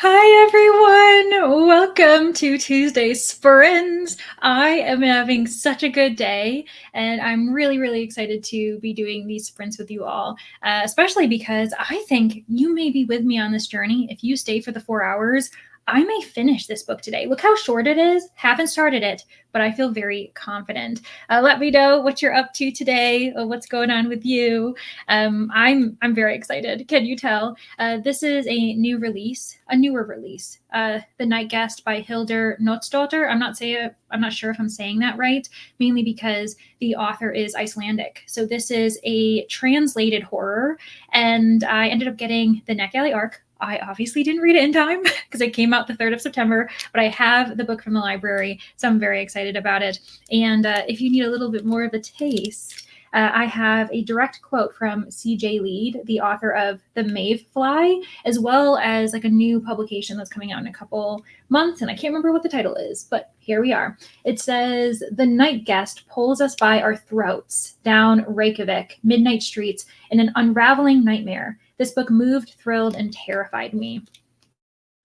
Hi everyone! Welcome to Tuesday Sprints. I am having such a good day, and I'm really excited to be doing these sprints with you all, especially because I think you may be with me on this journey. If you stay for the 4 hours, I may finish this book today. Look how short it is. Haven't started it, but I feel very confident. Let me know what you're up to today, or what's going on with you. I'm very excited. Can you tell? This is a newer release. The Night Guest by Hildur Knútsdóttir. I'm not sure if I'm saying that right, mainly because the author is Icelandic. So this is a translated horror, and I ended up getting the NetGalley arc. I obviously didn't read it in time because it came out the 3rd of September, but I have the book from the library, so I'm very excited about it. And if you need a little bit more of a taste, I have a direct quote from C.J. Lead, the author of The Mayfly, as well as like a new publication that's coming out in a couple months, and I can't remember what the title is, but here we are. It says, "The night guest pulls us by our throats down Reykjavik midnight streets in an unraveling nightmare. This book moved, thrilled, and terrified me."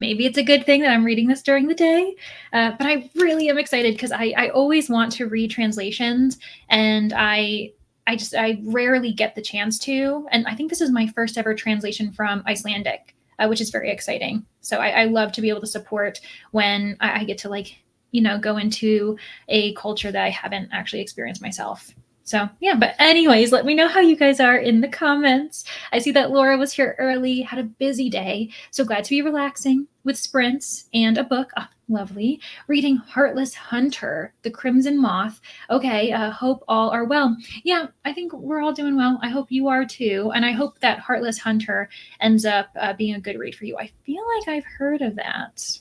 Maybe it's a good thing that I'm reading this during the day, but I really am excited because I always want to read translations, and I rarely get the chance to. And I think this is my first ever translation from Icelandic, which is very exciting. So I love to be able to support when I get to go into a culture that I haven't actually experienced myself. So yeah, but anyways, let me know how you guys are in the comments. I see that Laura was here early, had a busy day. So glad to be relaxing with sprints and a book. Oh, lovely. Reading Heartless Hunter, The Crimson Moth. Okay, hope all are well. Yeah, I think we're all doing well. I hope you are too. And I hope that Heartless Hunter ends up being a good read for you. I feel like I've heard of that.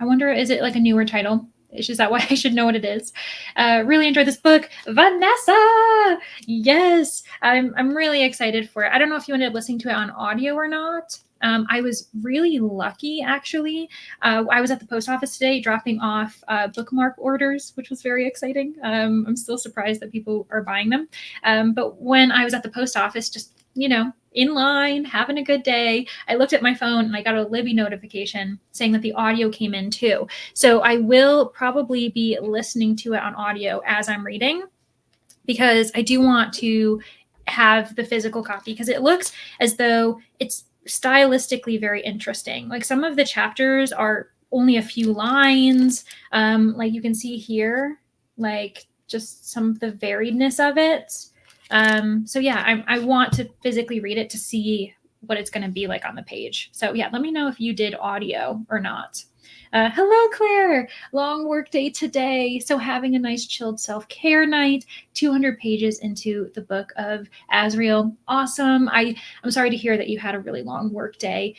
I wonder, is it like a newer title? Is that why I should know what it is? Really enjoyed this book. Vanessa! Yes, I'm really excited for it. I don't know if you ended up listening to it on audio or not. I was really lucky, actually. I was at the post office today dropping off bookmark orders, which was very exciting. I'm still surprised that people are buying them. But when I was at the post office, just, in line, having a good day, I looked at my phone and I got a Libby notification saying that the audio came in too. So I will probably be listening to it on audio as I'm reading, because I do want to have the physical copy, because it looks as though it's stylistically very interesting. Like, some of the chapters are only a few lines. Like you can see here, like just some of the variedness of it. So yeah, I want to physically read it to see what it's going to be like on the page. So yeah, let me know if you did audio or not. Hello, Claire. Long work day today. So having a nice chilled self-care night. 200 pages into the book of Azrael. Awesome. I'm sorry to hear that you had a really long work day.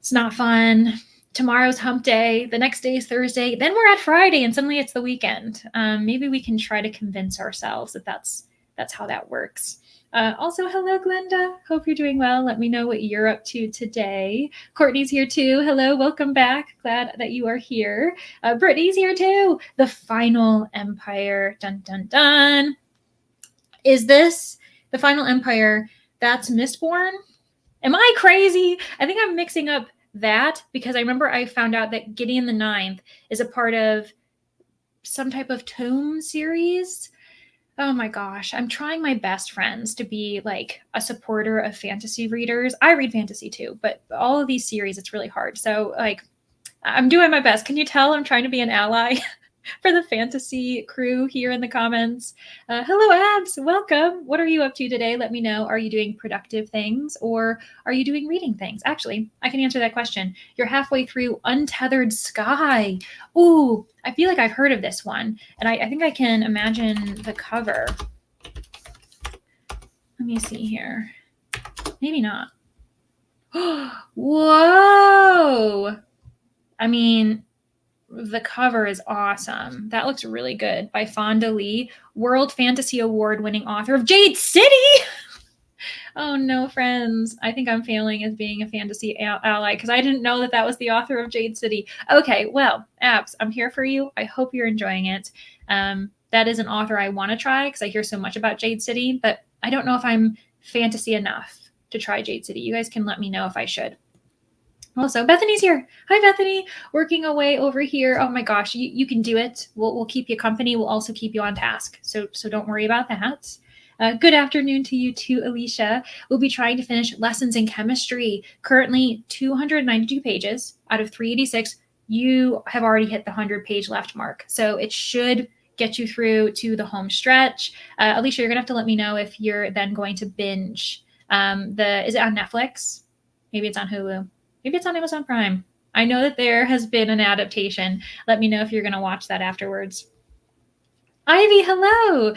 It's not fun. Tomorrow's hump day. The next day is Thursday. Then we're at Friday, and suddenly it's the weekend. Maybe we can try to convince ourselves that that's how that works. Also, hello, Glenda. Hope you're doing well. Let me know what you're up to today. Courtney's here too. Hello, welcome back. Glad that you are here. Brittany's here too. The Final Empire. Dun, dun, dun. Is this The Final Empire? That's Mistborn? Am I crazy? I think I'm mixing up that, because I remember I found out that Gideon the Ninth is a part of some type of tome series. Oh my gosh, I'm trying my best, friends, to be like a supporter of fantasy readers. I read fantasy too, but all of these series, it's really hard. So I'm doing my best. Can you tell I'm trying to be an ally for the fantasy crew here in the comments? Hello, Abs. Welcome. What are you up to today? Let me know. Are you doing productive things, or are you doing reading things? Actually, I can answer that question. You're halfway through Untethered Sky. Ooh, I feel like I've heard of this one, and I think I can imagine the cover. Let me see here. Maybe not. Whoa! I mean, the cover is awesome. That looks really good. By Fonda Lee, World Fantasy Award winning author of Jade City. Oh no, friends. I think I'm failing as being a fantasy ally, because I didn't know that that was the author of Jade City. Okay, well, Abs, I'm here for you. I hope you're enjoying it. That is an author I want to try, because I hear so much about Jade City, but I don't know if I'm fantasy enough to try Jade City. You guys can let me know if I should. Also, Bethany's here. Hi, Bethany. Working away over here. Oh my gosh, you can do it. We'll keep you company. We'll also keep you on task. So don't worry about that. Good afternoon to you too, Alicia. We'll be trying to finish lessons in chemistry. Currently 292 pages out of 386. You have already hit the 100-page left mark. So it should get you through to the home stretch. Alicia, you're going to have to let me know if you're then going to binge. Is it on Netflix? Maybe it's on Hulu. Maybe it's on Amazon Prime. I know that there has been an adaptation. Let me know if you're going to watch that afterwards. Ivy, hello.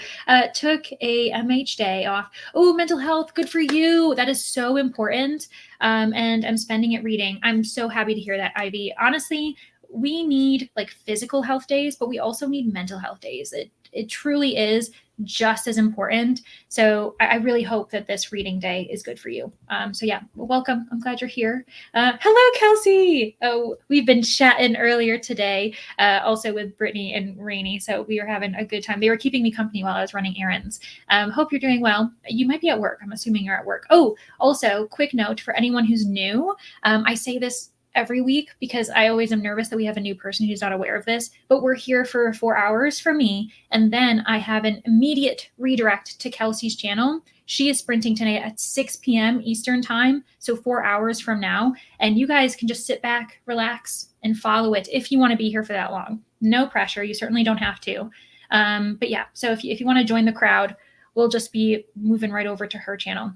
Took a MH day off. Oh, mental health, good for you. That is so important. And I'm spending it reading. I'm so happy to hear that, Ivy. Honestly, we need like physical health days, but we also need mental health days. It truly is just as important. So I really hope that this reading day is good for you. So yeah, welcome. I'm glad you're here. Hello, Kelsey. Oh, we've been chatting earlier today, also with Brittany and Rainey. So we were having a good time. They were keeping me company while I was running errands. Hope you're doing well. You might be at work. I'm assuming you're at work. Oh, also, quick note for anyone who's new. I say this every week because I always am nervous that we have a new person who's not aware of this, but we're here for 4 hours for me. And then I have an immediate redirect to Kelsey's channel. She is sprinting tonight at 6 p.m. Eastern time, so 4 hours from now. And you guys can just sit back, relax, and follow it if you want to be here for that long. No pressure. You certainly don't have to. But yeah, so if you want to join the crowd, we'll just be moving right over to her channel.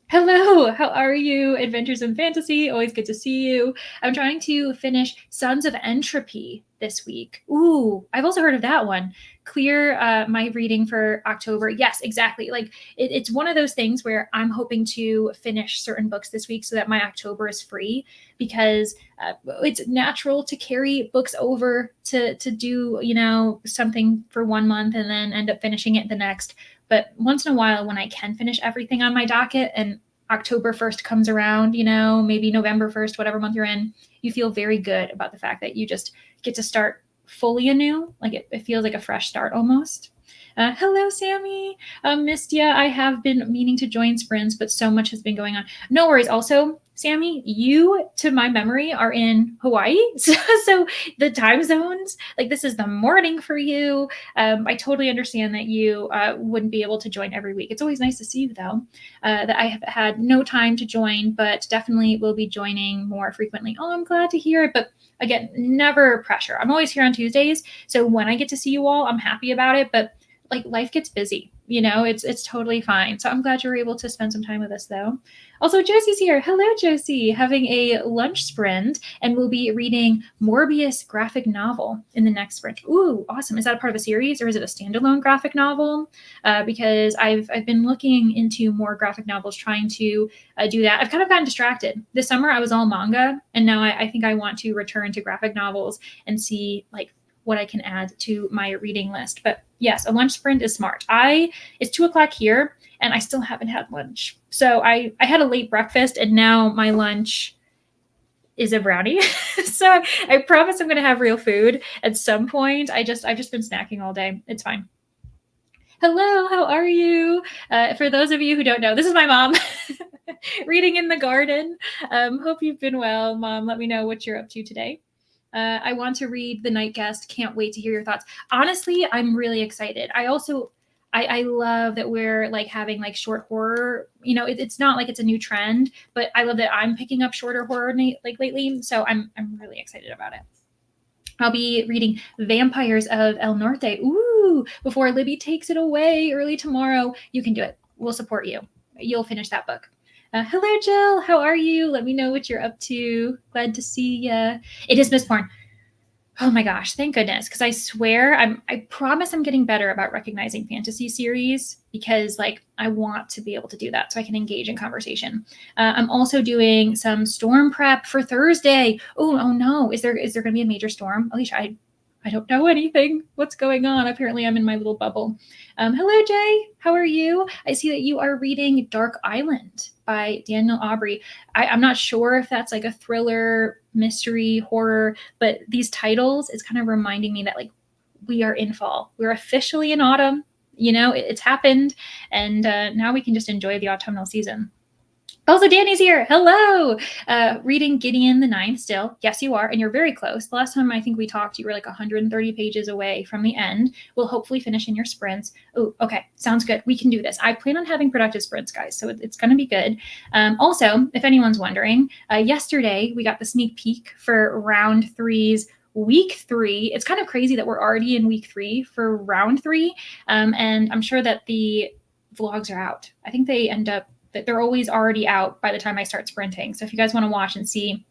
Hello, how are you? Adventures in Fantasy, always good to see you. I'm trying to finish Sons of Entropy this week. Ooh, I've also heard of that one. Clear my reading for October. Yes, exactly. Like it's one of those things where I'm hoping to finish certain books this week so that my October is free, because it's natural to carry books over to do, something for 1 month and then end up finishing it the next. But once in a while, when I can finish everything on my docket and October 1st comes around, maybe November 1st, whatever month you're in, you feel very good about the fact that you just get to start fully anew. Like it feels like a fresh start almost. Hello, Sammy. Missed ya. I have been meaning to join sprints, but so much has been going on. No worries. Also, Sammy, you, to my memory, are in Hawaii. So the time zones, like this is the morning for you. I totally understand that you wouldn't be able to join every week. It's always nice to see you, though. That I have had no time to join, but definitely will be joining more frequently. Oh, I'm glad to hear it. But again, never pressure. I'm always here on Tuesdays. So when I get to see you all, I'm happy about it. But like life gets busy, it's totally fine. So I'm glad you were able to spend some time with us, though. Also, Josie's here. Hello, Josie. Having a lunch sprint, and we'll be reading Morbius graphic novel in the next sprint. Ooh, awesome. Is that a part of a series or is it a standalone graphic novel? Because I've been looking into more graphic novels, trying to do that. I've kind of gotten distracted. This summer I was all manga, and now I think I want to return to graphic novels and see like what I can add to my reading list. But yes, a lunch sprint is smart. It's 2:00 here and I still haven't had lunch. So I had a late breakfast and now my lunch is a brownie. So I promise I'm going to have real food at some point. I've just been snacking all day. It's fine. Hello, how are you? For those of you who don't know, this is my mom reading in the garden. Hope you've been well, Mom. Let me know what you're up to today. I want to read The Night Guest. Can't wait to hear your thoughts. Honestly, I'm really excited. I love that we're like having like short horror. It's not like it's a new trend, but I love that I'm picking up shorter horror like lately. So I'm really excited about it. I'll be reading Vampires of El Norte. Ooh, before Libby takes it away early tomorrow. You can do it. We'll support you. You'll finish that book. Hello, Jill. How are you? Let me know what you're up to. Glad to see ya. It is Miss Porn. Oh my gosh, thank goodness. Because I swear, I promise I'm getting better about recognizing fantasy series, because like I want to be able to do that so I can engage in conversation. I'm also doing some storm prep for Thursday. Oh no, is there going to be a major storm? Alicia, I don't know anything. What's going on? Apparently I'm in my little bubble. Hello, Jay. How are you? I see that you are reading Dark Island by Daniel Aubrey. I'm not sure if that's like a thriller, mystery, horror, but these titles, it's kind of reminding me that like we are in fall. We're officially in autumn. It's happened. And now we can just enjoy the autumnal season. Also, Danny's here. Hello. Reading Gideon the Ninth still. Yes, you are. And you're very close. The last time I think we talked, you were like 130 pages away from the end. We'll hopefully finish in your sprints. Oh, okay. Sounds good. We can do this. I plan on having productive sprints, guys. So it's going to be good. Also, if anyone's wondering, yesterday we got the sneak peek for round three's week 3. It's kind of crazy that we're already in week 3 for round 3. And I'm sure that the vlogs are out. I think they end up that they're always already out by the time I start sprinting. So if you guys want to watch and see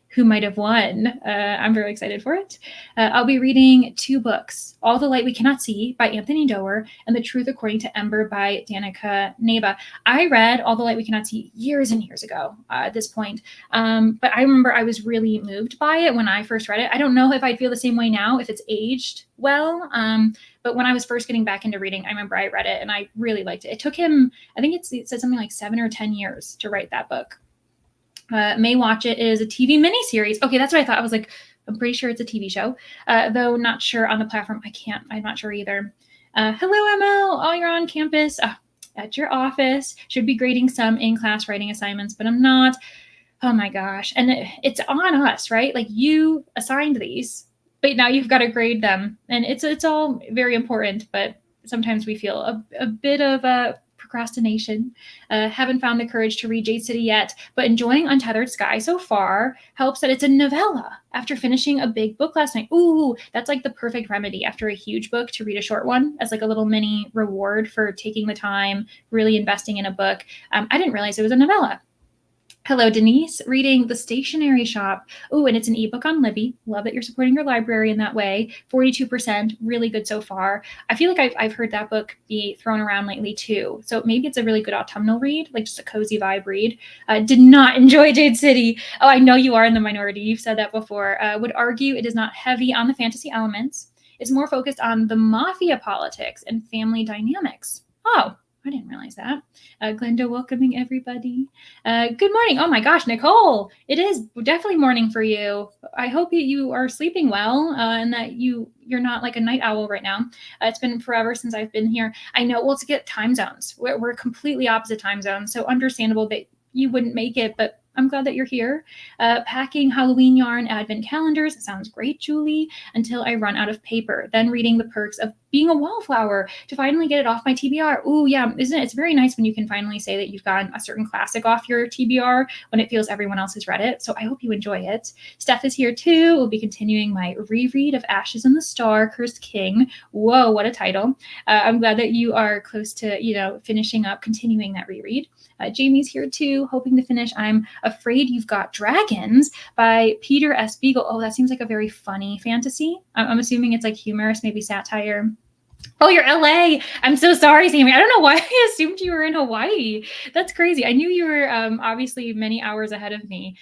who might have won, I'm very excited for it. I'll be reading 2 books, All the Light We Cannot See by Anthony Doerr and The Truth According to Ember by Danica Neba. I read All the Light We Cannot See years and years ago at this point, but I remember I was really moved by it when I first read it. I don't know if I'd feel the same way now if it's aged well, but when I was first getting back into reading, I remember I read it and I really liked it. It took him, I think it said something like 7 or 10 years to write that book. May Watch It is a TV miniseries. Okay, that's what I thought. I was like, I'm pretty sure it's a TV show, though not sure on the platform. I'm not sure either. Hello, ML. Oh, you're on campus at your office. Should be grading some in-class writing assignments, but I'm not. Oh my gosh. And it's on us, right? Like you assigned these, but now you've got to grade them. And it's all very important, but sometimes we feel a bit of a procrastination. Haven't found the courage to read Jade City yet, but enjoying Untethered Sky so far. Helps that it's a novella after finishing a big book last night. Ooh, that's like the perfect remedy after a huge book to read a short one as like a little mini reward for taking the time, really investing in a book. I didn't realize it was a novella. Hello, Denise, reading The Stationery Shop. Oh, and it's an ebook on Libby. Love that you're supporting your library in that way. 42%, really good so far. I feel like I've heard that book be thrown around lately too. So maybe it's a really good autumnal read, like just a cozy vibe read. Did not enjoy Jade City. Oh, I know you are in the minority. You've said that before. Would argue it is not heavy on the fantasy elements. It's more focused on the mafia politics and family dynamics. Oh, I didn't realize that. Glenda welcoming everybody. Good morning. Oh my gosh, Nicole. It is definitely morning for you. I hope you are sleeping well and that you're not like a night owl right now. It's been forever since I've been here. I know, well, to get time zones. We're completely opposite time zones, so understandable that you wouldn't make it, but I'm glad that you're here. Packing Halloween yarn advent calendars. Sounds great, Julie. Until I run out of paper. Then reading the perks of being a wallflower to finally get it off my TBR. Ooh, yeah, isn't it? It's very nice when you can finally say that you've gotten a certain classic off your TBR when it feels everyone else has read it. So I hope you enjoy it. Steph is here too. We'll be continuing my reread of Ashes in the Star, Cursed King. Whoa, what a title. I'm glad that you are close to, finishing up, continuing that reread. Jamie's here too, hoping to finish I'm Afraid You've Got Dragons by Peter S. Beagle. Oh, that seems like a very funny fantasy. I'm assuming it's like humorous, maybe satire. Oh, you're LA. I'm so sorry, Sammy. I don't know why I assumed you were in Hawaii. That's crazy. I knew you were obviously many hours ahead of me.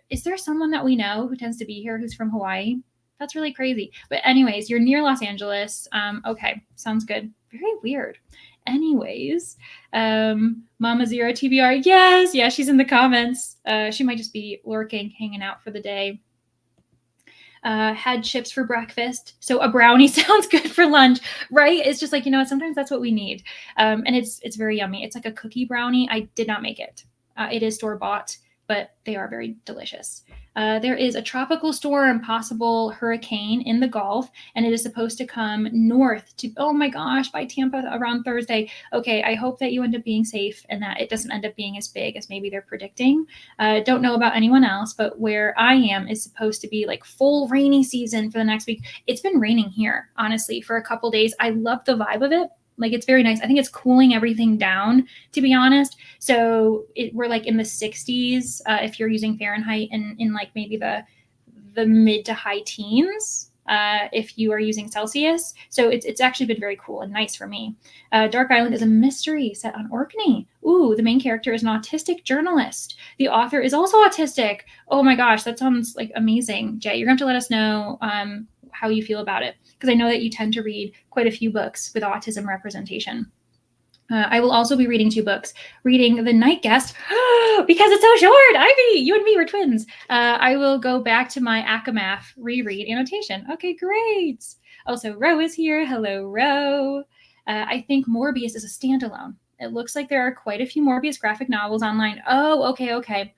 Is there someone that we know who tends to be here who's from Hawaii? That's really crazy. But anyways, you're near Los Angeles. Okay, sounds good. Very weird. Anyways, Mama Zero TBR. Yes, yeah, she's in the comments. She might just be lurking, hanging out for the day. Had chips for breakfast, so a brownie sounds good for lunch, right? It's just like, sometimes that's what we need. And it's very yummy. It's like a cookie brownie. I did not make it. It is store-bought, but they are very delicious. There is a tropical storm, possible hurricane in the Gulf, and it is supposed to come north to, oh my gosh, by Tampa around Thursday. Okay, I hope that you end up being safe and that it doesn't end up being as big as maybe they're predicting. Don't know about anyone else, but where I am is supposed to be like full rainy season for the next week. It's been raining here, honestly, for a couple days. I love the vibe of it. Like, it's very nice. I think it's cooling everything down, to be honest. So we're like in the 60s if you're using Fahrenheit, and in like maybe the mid to high teens if you are using Celsius. So it's actually been very cool and nice for me. Dark Island is a mystery set on Orkney. Ooh, the main character is an autistic journalist. The author is also autistic. Oh my gosh, that sounds like amazing. Jay, you're going to have to let us know how you feel about it, because I know that you tend to read quite a few books with autism representation. I will also be reading 2 books. Reading The Night Guest, because it's so short. Ivy, you and me were twins. I will go back to my Akamath reread annotation. Okay, great. Also, Ro is here. Hello, Ro. I think Morbius is a standalone. It looks like there are quite a few Morbius graphic novels online. Oh, okay, okay.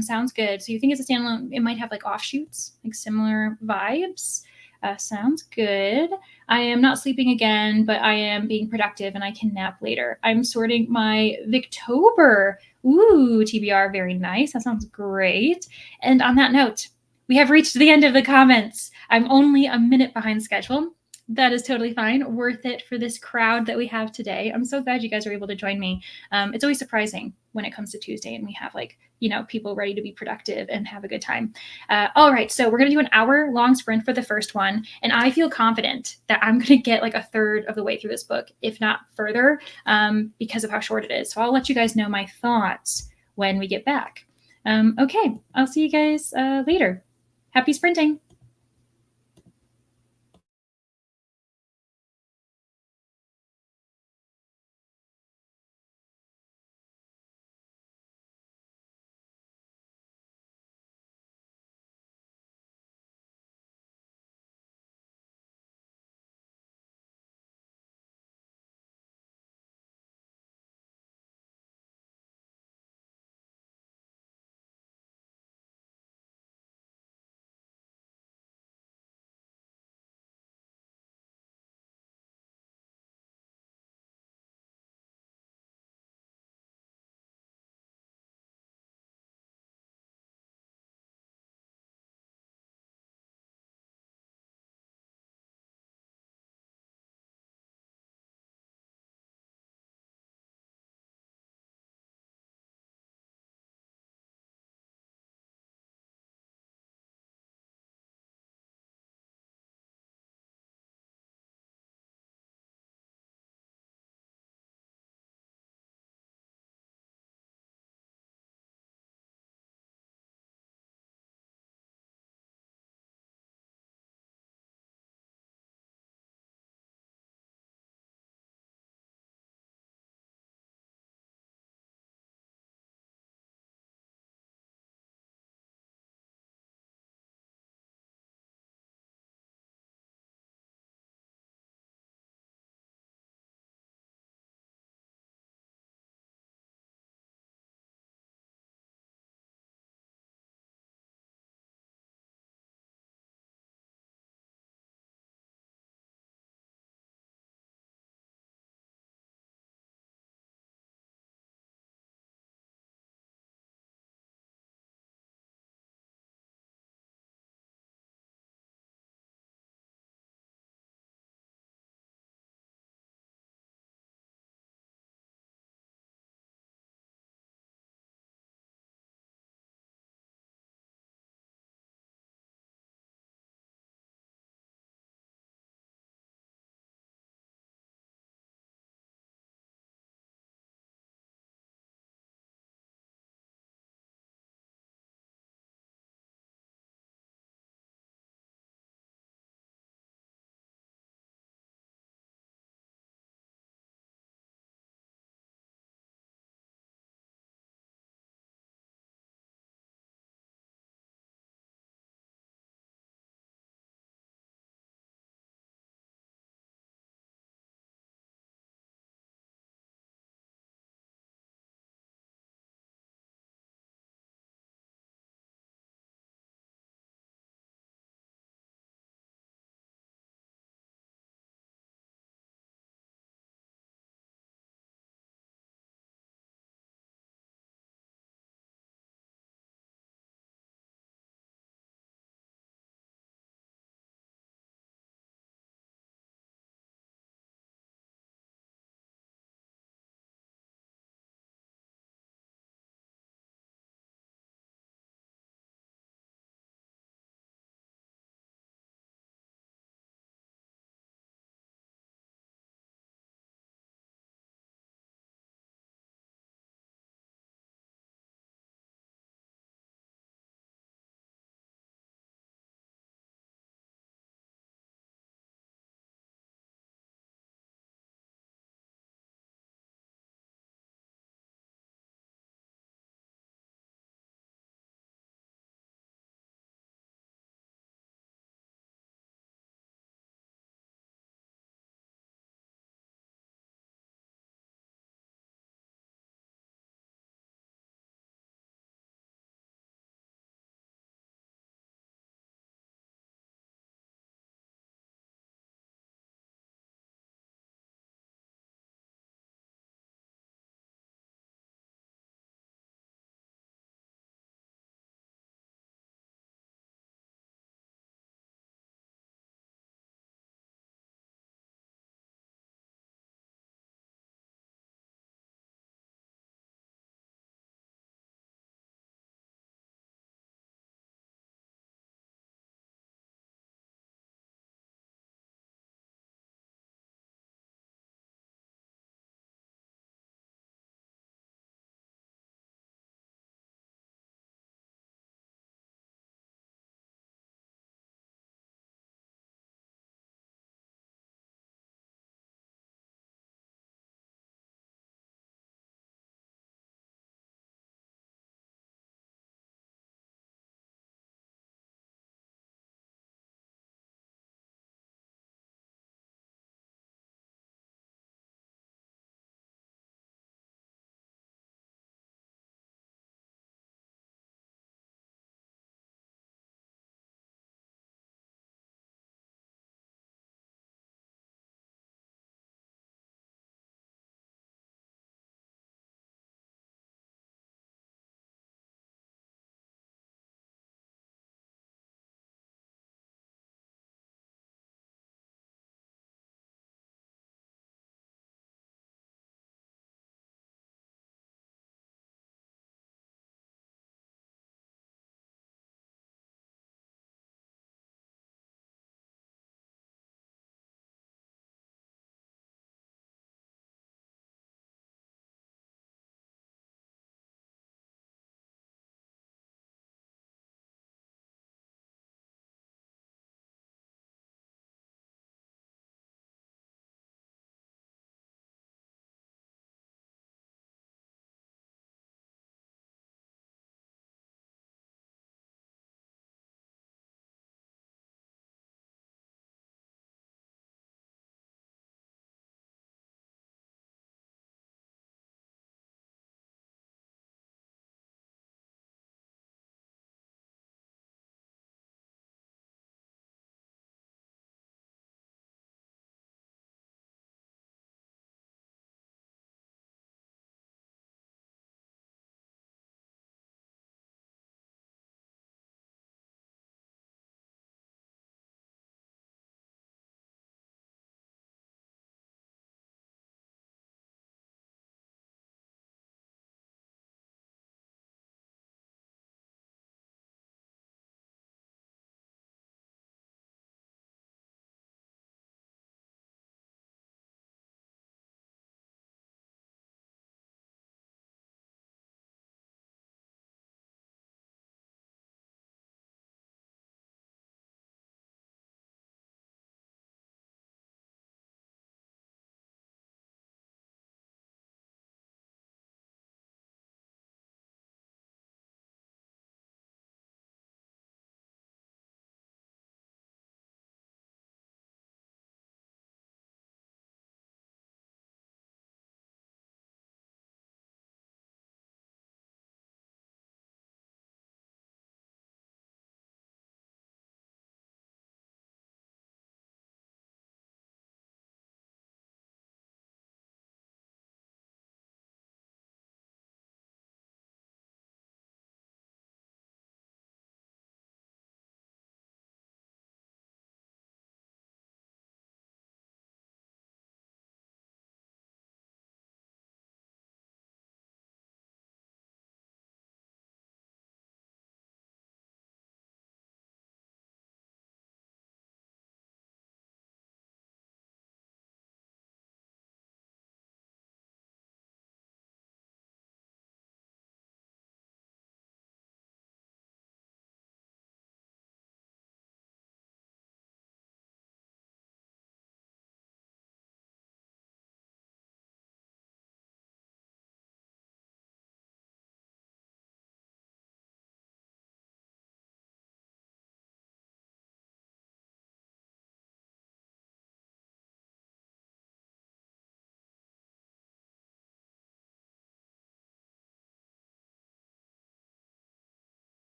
Sounds good. So you think it's a standalone? It might have like offshoots, like similar vibes. Sounds good. I am not sleeping again, but I am being productive and I can nap later. I'm sorting my Victober. Ooh, TBR, very nice. That sounds great. And on that note, we have reached the end of the comments. I'm only a minute behind schedule. That is totally fine. Worth it for this crowd that we have today. I'm so glad you guys are able to join me. It's always surprising when it comes to Tuesday and we have like, people ready to be productive and have a good time. All right, so we're going to do an hour-long sprint for the first one, and I feel confident that I'm going to get like a third of the way through this book, if not further, because of how short it is. So I'll let you guys know my thoughts when we get back. Okay, I'll see you guys later. Happy sprinting.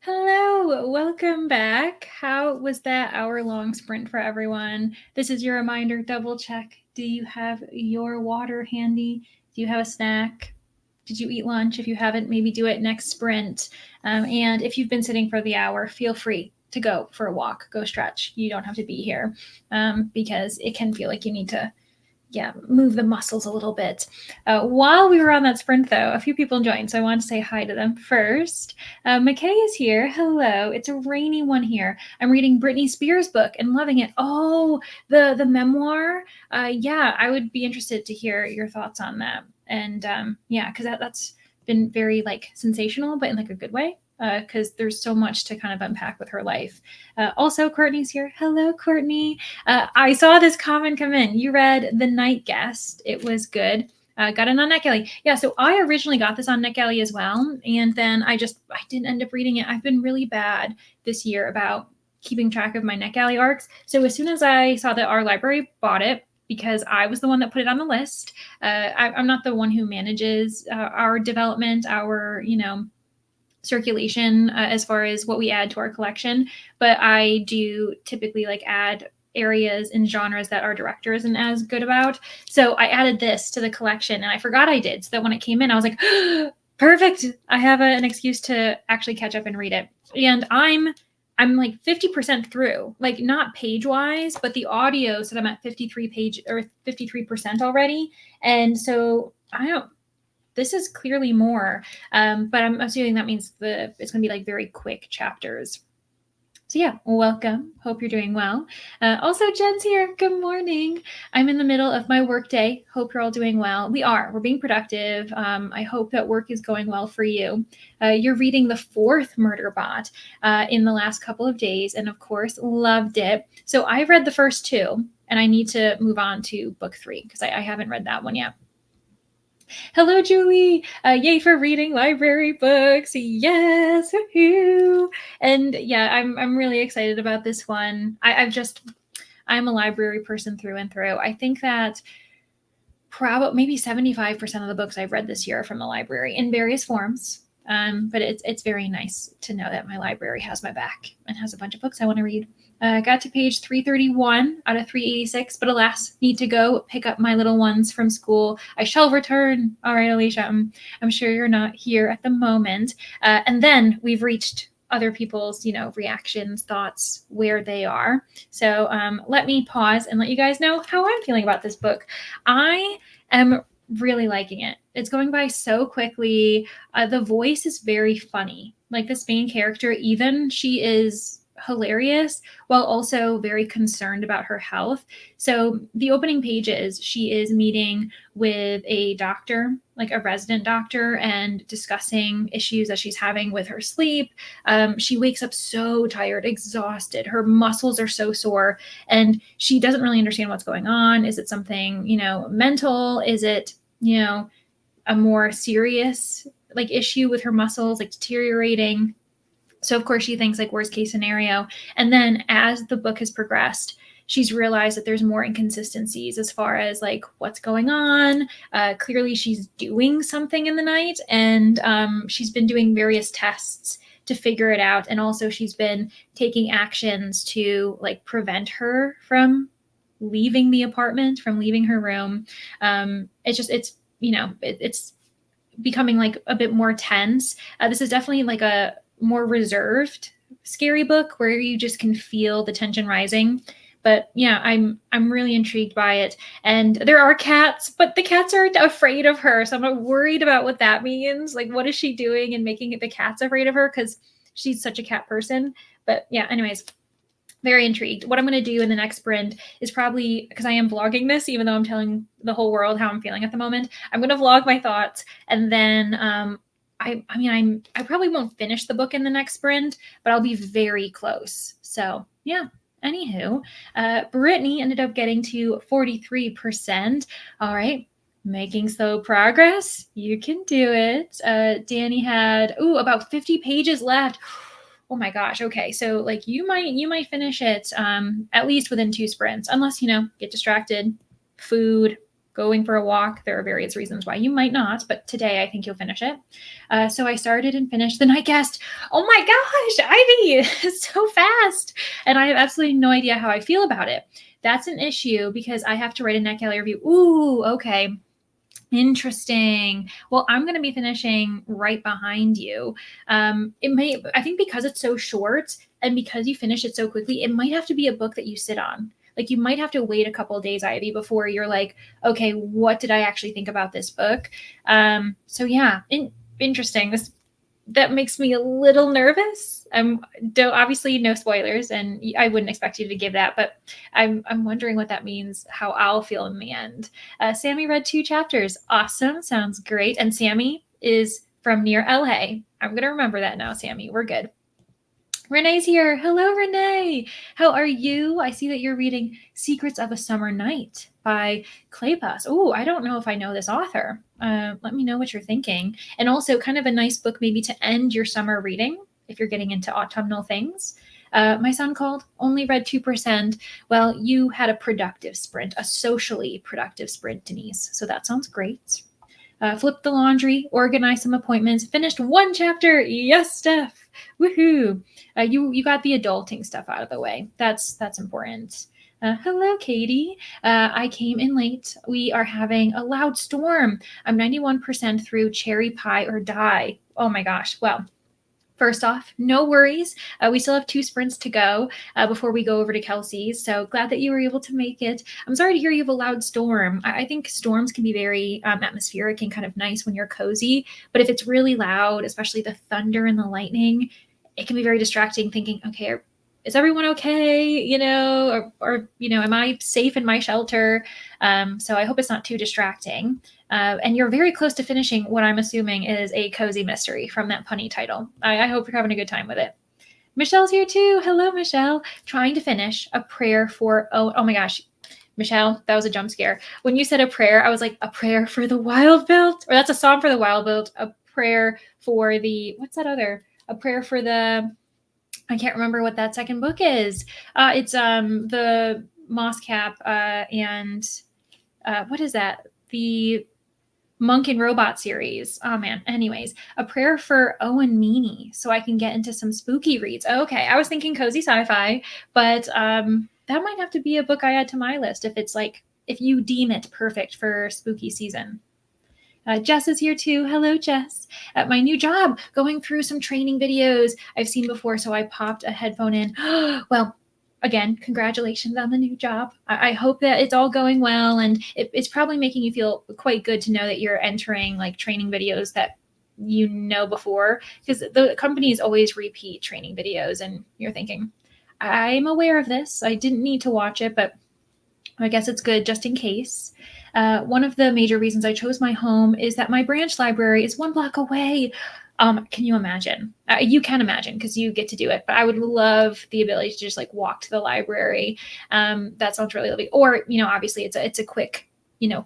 Hello, welcome back. How was that hour-long sprint for everyone? This is your reminder, double check. Do you have your water handy? Do you have a snack? Did you eat lunch? If you haven't, maybe do it next sprint. And if you've been sitting for the hour, feel free to go for a walk, go stretch. You don't have to be here because it can feel like you need to move the muscles a little bit. While we were on that sprint, though, a few people joined, so I wanted to say hi to them first. McKay is here. Hello. It's a rainy one here. I'm reading Britney Spears' book and loving it. Oh, the memoir. I would be interested to hear your thoughts on that. And because that's been very sensational, but in a good way. Because there's so much to kind of unpack with her life. Also, Courtney's here. Hello, Courtney. I saw this comment come in. You read The Night Guest. It was good. Got it on NetGalley. Yeah, so I originally got this on NetGalley as well. And then I didn't end up reading it. I've been really bad this year about keeping track of my NetGalley arcs. So as soon as I saw that our library bought it, because I was the one that put it on the list, I'm not the one who manages our development, our, circulation as far as what we add to our collection, but I do typically add areas and genres that our director isn't as good about. So I added this to the collection and I forgot I did. So that when it came in, I was like, perfect. I have an excuse to actually catch up and read it. And I'm 50% through, not page wise, but the audio said I'm at 53% already. And so this is clearly more, but I'm assuming that means it's going to be very quick chapters. So yeah, welcome. Hope you're doing well. Also, Jen's here. Good morning. I'm in the middle of my work day. Hope you're all doing well. We're being productive. I hope that work is going well for you. You're reading the 4th Murderbot in the last couple of days, and of course, loved it. So I've read the first 2, and I need to move on to book 3 because I haven't read that one yet. Hello, Julie. Yay for reading library books. Yes. Woo-hoo. And yeah, I'm really excited about this one. I'm a library person through and through. I think that probably maybe 75% of the books I've read this year are from the library in various forms. But it's very nice to know that my library has my back and has a bunch of books I want to read. Got to page 331 out of 386, but alas, need to go pick up my little ones from school. I shall return. All right, Alicia, I'm sure you're not here at the moment. And then we've reached other people's, reactions, thoughts, where they are. So let me pause and let you guys know how I'm feeling about this book. I am really liking it. It's going by so quickly. The voice is very funny. This main character, even, she is hilarious while also very concerned about her health. So the opening pages, she is meeting with a doctor, a resident doctor, and discussing issues that she's having with her sleep. She wakes up so tired, exhausted. Her muscles are so sore, and she doesn't really understand what's going on. Is it something, mental? Is it, a more serious issue with her muscles, deteriorating? So of course she thinks worst case scenario. And then as the book has progressed, she's realized that there's more inconsistencies as far as what's going on. Clearly she's doing something in the night, and she's been doing various tests to figure it out. And also she's been taking actions to prevent her from leaving the apartment, from leaving her room. It's becoming a bit more tense. This is definitely a more reserved, scary book where you just can feel the tension rising. But yeah, I'm really intrigued by it. And there are cats, but the cats aren't afraid of her. So I'm not worried about what that means. What is she doing and making the cats afraid of her? Because she's such a cat person. But yeah, anyways, very intrigued. What I'm going to do in the next sprint is probably, because I am vlogging this, even though I'm telling the whole world how I'm feeling at the moment, I'm going to vlog my thoughts. And then I probably won't finish the book in the next sprint, but I'll be very close. So yeah, anywho, Brittany ended up getting to 43%. All right, making slow progress. You can do it. Danny had, about 50 pages left. Oh my gosh. Okay. So you might finish it at least within 2 sprints, unless, get distracted, food, going for a walk. There are various reasons why you might not, but today I think you'll finish it. So I started and finished The Night Guest. Oh my gosh, Ivy, it's so fast. And I have absolutely no idea how I feel about it. That's an issue because I have to write a NetGalley review. Ooh, okay. Interesting. Well, I'm going to be finishing right behind you. I think because it's so short and because you finish it so quickly, it might have to be a book that you sit on. Like you might have to wait a couple of days, Ivy, before you're like, okay, what did I actually think about this book? So yeah, interesting. That makes me a little nervous. Don't obviously no spoilers, and I wouldn't expect you to give that, but I'm wondering what that means, how I'll feel in the end. Sammy read 2 chapters. Awesome, sounds great. And Sammy is from near LA. I'm gonna remember that now, Sammy. We're good. Renee's here. Hello, Renee. How are you? I see that you're reading Secrets of a Summer Night by Kleypas. Oh, I don't know if I know this author. Let me know what you're thinking. And also kind of a nice book maybe to end your summer reading if you're getting into autumnal things. My son called, only read 2%. Well, you had a productive sprint, a socially productive sprint, Denise. So that sounds great. Flipped the laundry, organized some appointments, finished 1 chapter. Yes, Steph. Woohoo. You got the adulting stuff out of the way. That's important. Hello, Katie. I came in late. We are having a loud storm. I'm 91% through Cherry Pie or Die. Oh my gosh. Well, first off, no worries. We still have 2 sprints to go before we go over to Kelsey's. So glad that you were able to make it. I'm sorry to hear you have a loud storm. I think storms can be very atmospheric and kind of nice when you're cozy. But if it's really loud, especially the thunder and the lightning, it can be very distracting thinking, okay, is everyone okay? Or am I safe in my shelter? So I hope it's not too distracting. And you're very close to finishing what I'm assuming is a cozy mystery from that punny title. I hope you're having a good time with it. Michelle's here too. Hello, Michelle. Trying to finish A Prayer for, oh my gosh, Michelle, that was a jump scare. When you said a prayer, I was like, a prayer for the wild built, or that's a song for the wild built, a prayer for what's that other? A prayer for I can't remember what that second book is. It's the Moss Cap and what is that? The Monk and Robot series. Oh man. Anyways, A Prayer for Owen Meany, so I can get into some spooky reads. Okay, I was thinking cozy sci-fi, but that might have to be a book I add to my list if you deem it perfect for spooky season. Jess is here too. Hello, Jess. At my new job, going through some training videos I've seen before, so I popped a headphone in. Well, again, congratulations on the new job. I hope that it's all going well, and it's probably making you feel quite good to know that you're entering like training videos that you know before, because the companies always repeat training videos, and you're thinking, I'm aware of this. I didn't need to watch it, but I guess it's good just in case. One of the major reasons I chose my home is that my branch library is 1 block away. Can you imagine? You can imagine because you get to do it, but I would love the ability to just like walk to the library. That sounds really lovely. Or, obviously it's a quick,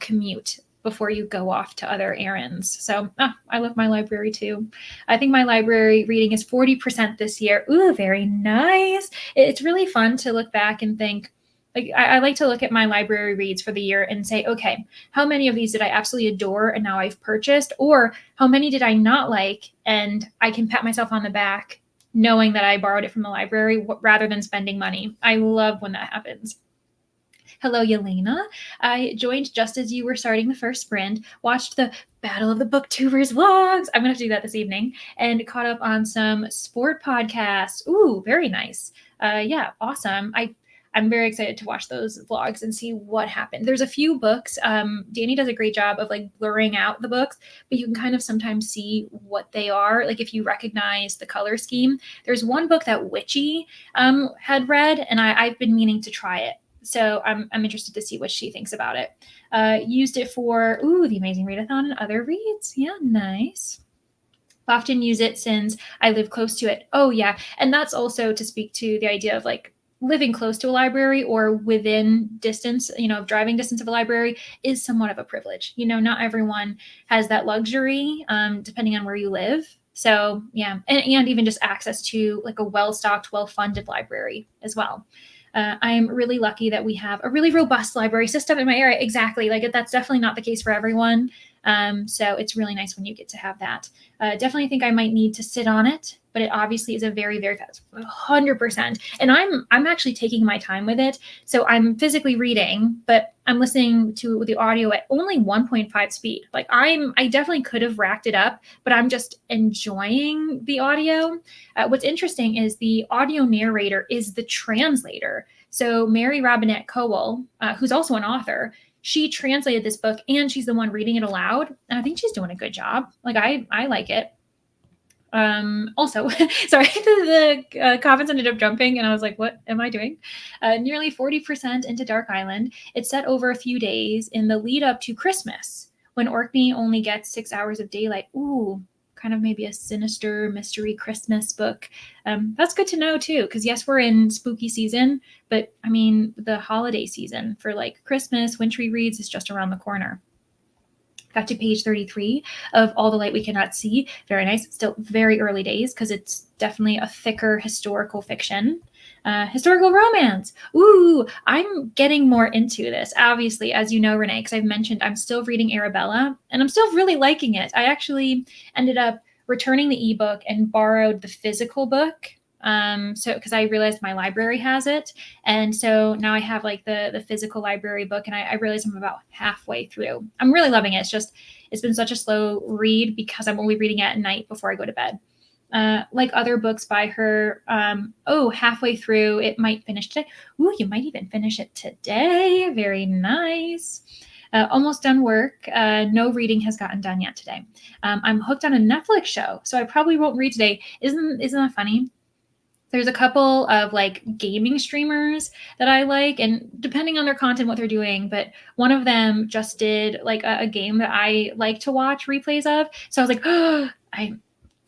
commute before you go off to other errands. So I love my library too. I think my library reading is 40% this year. Ooh, very nice. It's really fun to look back and think, I like to look at my library reads for the year and say, okay, how many of these did I absolutely adore and now I've purchased? Or how many did I not like? And I can pat myself on the back knowing that I borrowed it from the library rather than spending money. I love when that happens. Hello, Yelena. I joined just as you were starting the first sprint, watched the Battle of the Booktubers vlogs. I'm going to have to do that this evening, and caught up on some sport podcasts. Ooh, very nice. Yeah, awesome. I'm very excited to watch those vlogs and see what happened. There's a few books. Danny does a great job of like blurring out the books, but you can kind of sometimes see what they are. Like if you recognize the color scheme. There's one book that Witchy had read, and I've been meaning to try it. So I'm interested to see what she thinks about it. Used it for, the Amazing Readathon and other reads. Yeah, nice. Often use it since I live close to it. Oh yeah, and that's also to speak to the idea of like living close to a library or within distance, driving distance of a library is somewhat of a privilege. Not everyone has that luxury, depending on where you live. So yeah, and even just access to like a well-stocked, well-funded library as well. I'm really lucky that we have a really robust library system in my area. Exactly. Like that's definitely not the case for everyone. So it's really nice when you get to have that. Definitely think I might need to sit on it, but it obviously is a very, very fast, 100%. And I'm actually taking my time with it. So I'm physically reading, but I'm listening to the audio at only 1.5 speed. Like I definitely could have racked it up, but I'm just enjoying the audio. What's interesting is the audio narrator is the translator. So Mary Robinette Kowal, who's also an author, she translated this book and she's the one reading it aloud. And I think she's doing a good job. Like I like it. Also, sorry, the comments ended up jumping and I was like, what am I doing? Nearly 40% into Dark Island. It's set over a few days in the lead up to Christmas when Orkney only gets 6 hours of daylight. Ooh, kind of maybe a sinister mystery Christmas book. That's good to know too, because yes, we're in spooky season, but I mean, the holiday season for like Christmas, wintry reads is just around the corner. Got to page 33 of All the Light We Cannot See. Very nice. Still very early days because it's definitely a thicker historical fiction. Historical romance. Ooh, I'm getting more into this. Obviously, as you know, Renee, because I've mentioned I'm still reading Arabella and I'm still really liking it. I actually ended up returning the ebook and borrowed the physical book. So because I realized my library has it. And so now I have like the physical library book and I realize I'm about halfway through. I'm really loving it. It's been such a slow read because I'm only reading it at night before I go to bed. Like other books by her, halfway through, it might finish today. Ooh, you might even finish it today. Very nice. Almost done work. No reading has gotten done yet today. I'm hooked on a Netflix show, so I probably won't read today. Isn't that funny? There's a couple of like gaming streamers that I like, and depending on their content, what they're doing, but one of them just did like a game that I like to watch replays of. So I was like, oh,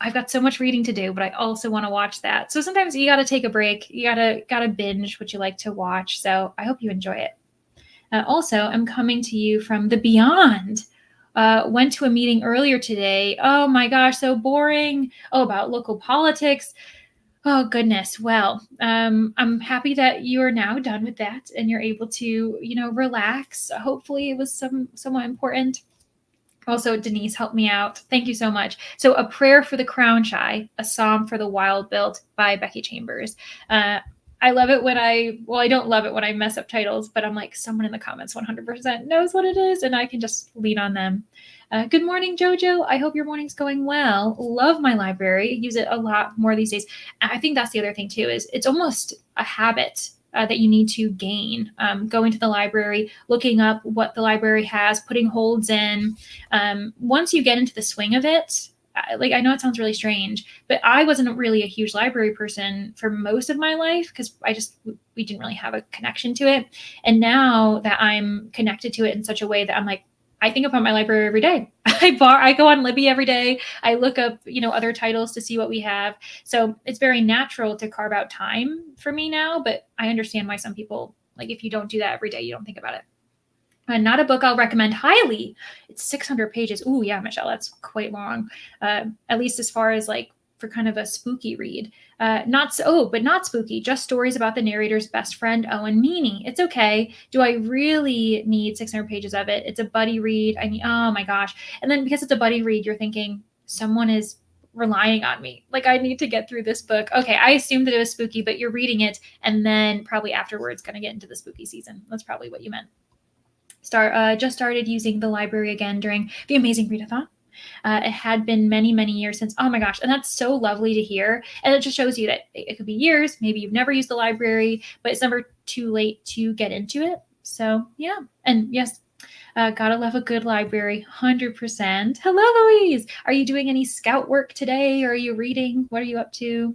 I've got so much reading to do, but I also want to watch that. So sometimes you got to take a break. You gotta binge what you like to watch. So I hope you enjoy it. Also, I'm coming to you from the beyond. Went to a meeting earlier today. Oh my gosh, so boring. Oh, about local politics. Oh goodness. Well, I'm happy that you are now done with that and you're able to, relax. Hopefully it was somewhat important. Also, Denise helped me out. Thank you so much. So, A Prayer for the Crown Shy, a Psalm for the Wild Built by Becky Chambers. I love it when I don't love it when I mess up titles, but I'm like, someone in the comments 100% knows what it is, and I can just lean on them. Good morning, Jojo. I hope your morning's going well. Love my library. Use it a lot more these days. I think that's the other thing too, is it's almost a habit that you need to gain. Going to the library, looking up what the library has, putting holds in. Once you get into the swing of it, I know it sounds really strange, but I wasn't really a huge library person for most of my life because we didn't really have a connection to it. And now that I'm connected to it in such a way that I'm like, I think about my library every day. I go on Libby every day. I look up, other titles to see what we have. So it's very natural to carve out time for me now, but I understand why some people, like if you don't do that every day, you don't think about it. Not a book I'll recommend highly. It's 600 pages. Ooh, yeah, Michelle, that's quite long. At least as far as like for kind of a spooky read. But not spooky. Just stories about the narrator's best friend, Owen Meany. It's okay. Do I really need 600 pages of it? It's a buddy read. I mean, oh my gosh. And then because it's a buddy read, you're thinking someone is relying on me. Like I need to get through this book. Okay, I assumed that it was spooky, but you're reading it and then probably afterwards going to get into the spooky season. That's probably what you meant. Just started using the library again during the Amazing Readathon. It had been many, many years since, oh my gosh, and that's so lovely to hear. And it just shows you that it could be years. Maybe you've never used the library, but it's never too late to get into it. So yeah, and yes, gotta love a good library, 100%. Hello, Louise. Are you doing any scout work today? Or are you reading? What are you up to?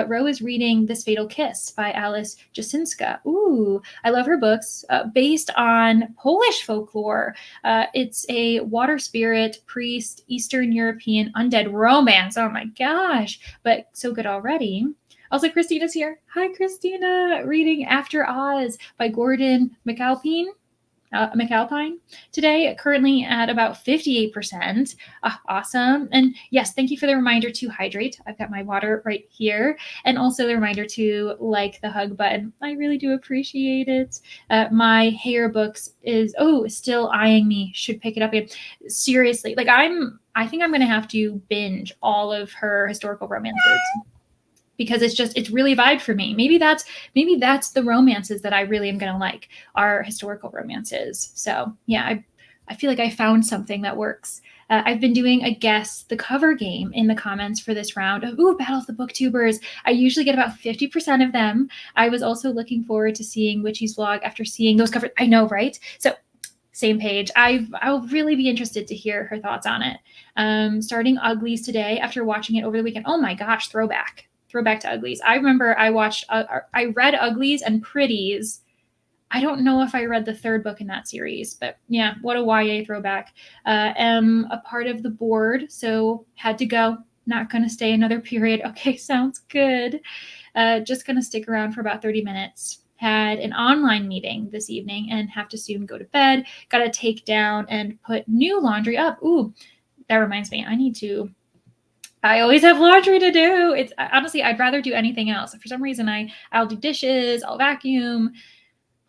Ro is reading This Fatal Kiss by Alice Jasinska. Ooh, I love her books based on Polish folklore. It's a water spirit, priest, Eastern European undead romance. Oh my gosh, but so good already. Also, Christina's here. Hi, Christina. Reading After Oz by Gordon McAlpine. McAlpine today, currently at about 58%. Awesome. And yes, thank you for the reminder to hydrate. I've got my water right here. And also the reminder to like the hug button. I really do appreciate it. My hair books is, still eyeing me. Should pick it up again. Seriously, like I think I'm going to have to binge all of her historical romances because it's really vibe for me. Maybe that's the romances that I really am going to like, are historical romances. So yeah, I feel like I found something that works. I've been doing a guess the cover game in the comments for this round of Battle of the Booktubers. I usually get about 50% of them. I was also looking forward to seeing Witchy's vlog after seeing those covers. I know, right? So same page. I'll really be interested to hear her thoughts on it. Starting Uglies today after watching it over the weekend. Oh my gosh, throwback to Uglies. I remember I read Uglies and Pretties. I don't know if I read the third book in that series, but yeah, what a YA throwback. Am a part of the board, so had to go. Not going to stay another period. Okay, sounds good. Just going to stick around for about 30 minutes. Had an online meeting this evening and have to soon go to bed. Got to take down and put new laundry up. Ooh, that reminds me, I always have laundry to do. It's honestly, I'd rather do anything else. For some reason, I'll do dishes, I'll vacuum.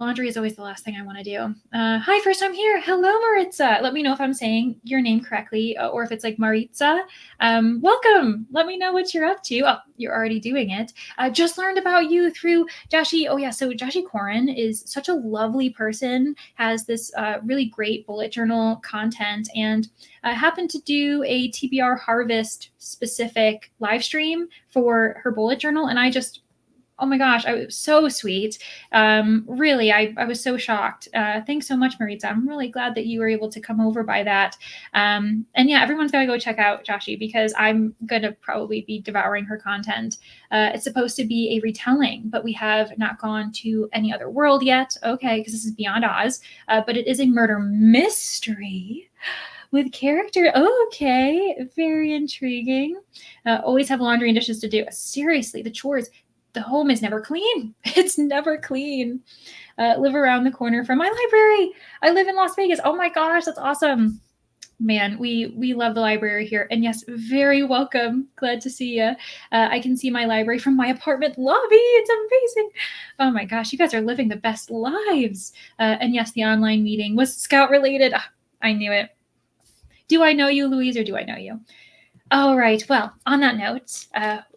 Laundry is always the last thing I want to do. Hi, first time here. Hello, Maritza. Let me know if I'm saying your name correctly or if it's like Maritza. Welcome. Let me know what you're up to. Oh, you're already doing it. Just learned about you through Joshi. Oh, yeah. So Joshi Koren is such a lovely person, has this really great bullet journal content, and happened to do a TBR Harvest specific live stream for her bullet journal. And oh my gosh, I was so sweet. Really, I was so shocked. Thanks so much, Maritza. I'm really glad that you were able to come over by that. And yeah, everyone's got to go check out Joshi because I'm going to probably be devouring her content. It's supposed to be a retelling, but we have not gone to any other world yet. Okay, because this is Beyond Oz, but it is a murder mystery with character. Okay, very intriguing. Always have laundry and dishes to do. Seriously, the chores. The home is never clean. It's never clean. Live around the corner from my library. I live in Las Vegas. Oh my gosh, that's awesome. Man, we love the library here. And yes, very welcome. Glad to see you. I can see my library from my apartment lobby. It's amazing. Oh my gosh, you guys are living the best lives. And yes, the online meeting was Scout related. I knew it. Do I know you, Louise, or do I know you? All right. Well, on that note,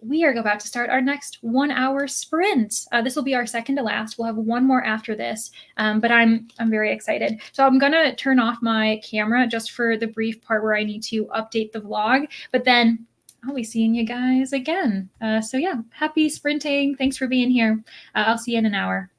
we are about to start our next 1 hour sprint. This will be our second to last. We'll have one more after this, but I'm very excited. So I'm going to turn off my camera just for the brief part where I need to update the vlog, but then I'll be seeing you guys again. So yeah, happy sprinting. Thanks for being here. I'll see you in an hour.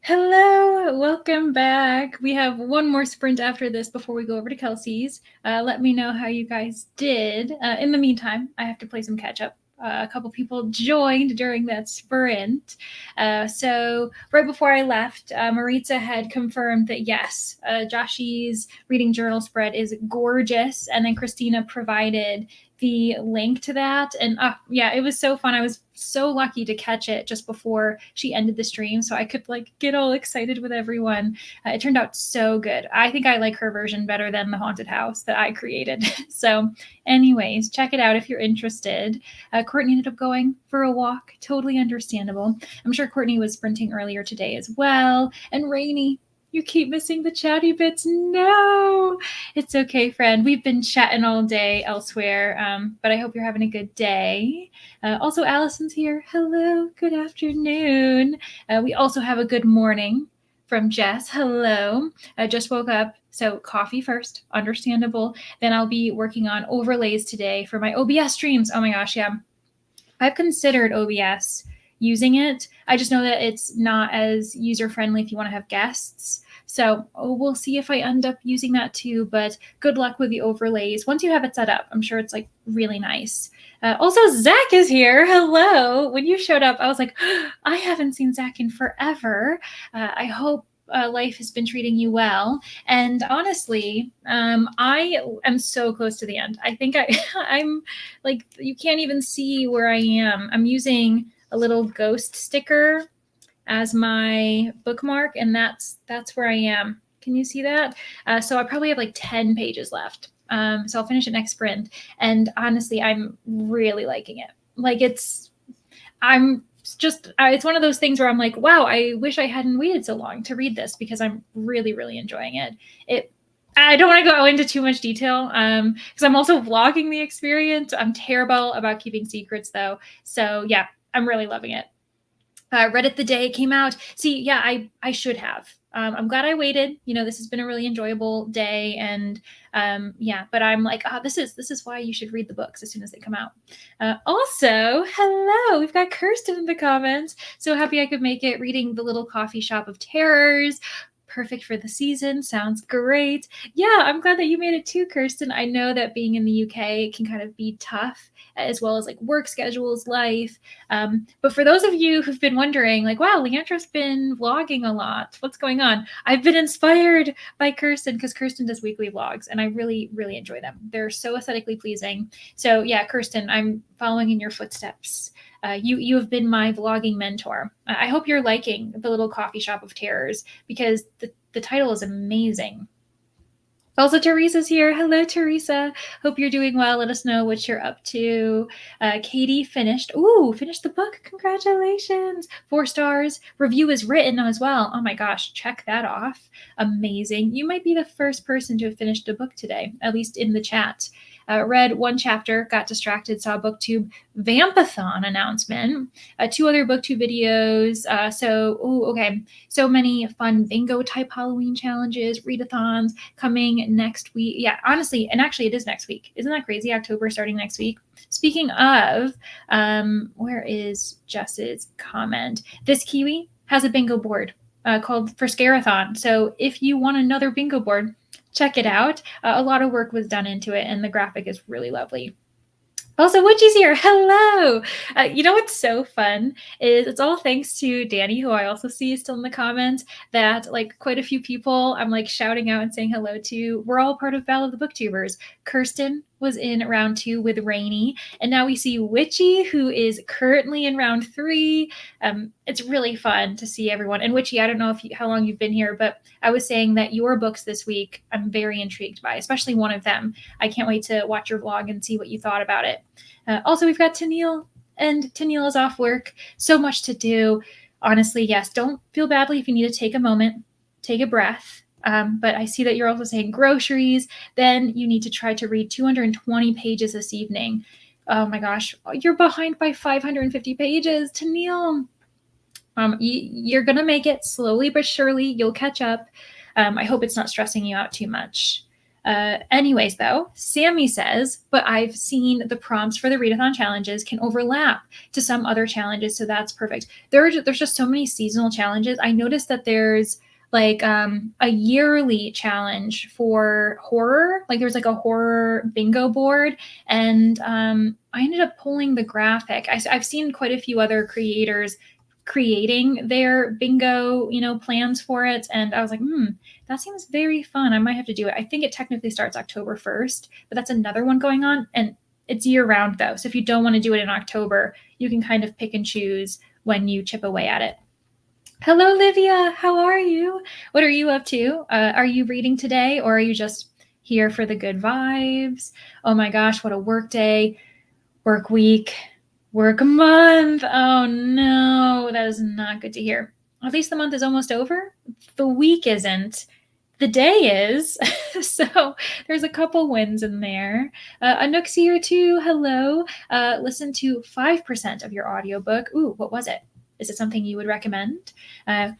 Hello, welcome back. We have one more sprint after this before we go over to Kelsey's. Let me know how you guys did. In the meantime, I have to play some catch up. A couple people joined during that sprint. So right before I left, Maritza had confirmed that yes, Joshy's reading journal spread is gorgeous. And then Christina provided the link to that. And yeah, it was so fun. I was so lucky to catch it just before she ended the stream, so I could like get all excited with everyone. It turned out so good. I think I like her version better than the haunted house that I created. So anyways, check it out if you're interested. Courtney ended up going for a walk. Totally understandable. I'm sure Courtney was sprinting earlier today as well. And Rainy, you keep missing the chatty bits. No, it's okay, friend. We've been chatting all day elsewhere, but I hope you're having a good day. Also, Allison's here. Hello, good afternoon. We also have a good morning from Jess. Hello. I just woke up, so coffee first, understandable. Then I'll be working on overlays today for my OBS streams. Oh my gosh, yeah. I've considered OBS using it. I just know that it's not as user-friendly if you want to have guests. So we'll see if I end up using that too, but good luck with the overlays. Once you have it set up, I'm sure it's like really nice. Also, Zach is here. Hello. When you showed up, I was like, I haven't seen Zach in forever. I hope life has been treating you well. And honestly, I am so close to the end. I think I'm like, you can't even see where I am. I'm using a little ghost sticker as my bookmark, and that's where I am. Can you see that? So I probably have like 10 pages left. So I'll finish it next sprint. And honestly, I'm really liking it. Like it's one of those things where I'm like, wow, I wish I hadn't waited so long to read this because I'm really, really enjoying it. I don't want to go into too much detail because I'm also vlogging the experience. I'm terrible about keeping secrets though. So yeah, I'm really loving it. Read it the day it came out. See, yeah, I should have. I'm glad I waited. You know, this has been a really enjoyable day, and yeah. But I'm like, this is why you should read the books as soon as they come out. Also, hello, we've got Kirsten in the comments. So happy I could make it. Reading The Little Coffee Shop of Terrors. Perfect for the season. Sounds great. Yeah, I'm glad that you made it too, Kirsten. I know that being in the UK can kind of be tough, as well as like work schedules, life. But for those of you who've been wondering, like, wow, Leandra's been vlogging a lot. What's going on? I've been inspired by Kirsten because Kirsten does weekly vlogs, and I really, really enjoy them. They're so aesthetically pleasing. So yeah, Kirsten, I'm following in your footsteps. You have been my vlogging mentor. I hope you're liking The Little Coffee Shop of Terrors because the title is amazing. Also, Teresa's here. Hello, Teresa. Hope you're doing well. Let us know what you're up to. Katie finished the book. Congratulations. 4 stars. Review is written as well. Oh my gosh, check that off. Amazing. You might be the first person to have finished a book today, at least in the chat. Read 1 chapter, got distracted, saw a BookTube Vampathon announcement, 2 other BookTube videos. Okay. So many fun bingo type Halloween challenges, readathons coming next week. Yeah, honestly, and actually it is next week. Isn't that crazy? October starting next week. Speaking of, where is Jess's comment? This Kiwi has a bingo board called for Scarathon. So if you want another bingo board, check it out. A lot of work was done into it, and the graphic is really lovely. Also, Witchy's here. Hello. You know what's so fun is it's all thanks to Danny, who I also see still in the comments, that like quite a few people I'm like shouting out and saying hello to. We're all part of Battle of the Booktubers. Kirsten was in round 2 with Rainy, and now we see Witchy, who is currently in round 3. It's really fun to see everyone. And Witchy, I don't know how long you've been here, but I was saying that your books this week I'm very intrigued by, especially one of them. I can't wait to watch your vlog and see what you thought about it. Also, we've got Tennille, and Tennille is off work. So much to do. Honestly, yes, don't feel badly if you need to take a moment, take a breath. But I see that you're also saying groceries. Then you need to try to read 220 pages this evening. Oh my gosh, you're behind by 550 pages, Tennille. You're going to make it slowly but surely. You'll catch up. I hope it's not stressing you out too much. Anyways, though, Sammy says, but I've seen the prompts for the readathon challenges can overlap to some other challenges, so that's perfect. There's just so many seasonal challenges. I noticed that there's like a yearly challenge for horror. Like there's like a horror bingo board, and I ended up pulling the graphic. I've seen quite a few other creators creating their bingo, plans for it, and I was like, that seems very fun. I might have to do it. I think it technically starts October 1st, but that's another one going on, and it's year round though. So if you don't want to do it in October, you can kind of pick and choose when you chip away at it. Hello, Livia. How are you? What are you up to? Are you reading today, or are you just here for the good vibes? Oh my gosh, what a work day, work week, work month. Oh no, that is not good to hear. At least the month is almost over. The week isn't. The day is. So there's a couple wins in there. Anook's here too. Hello. Listen to 5% of your audiobook. Ooh, what was it? Is it something you would recommend?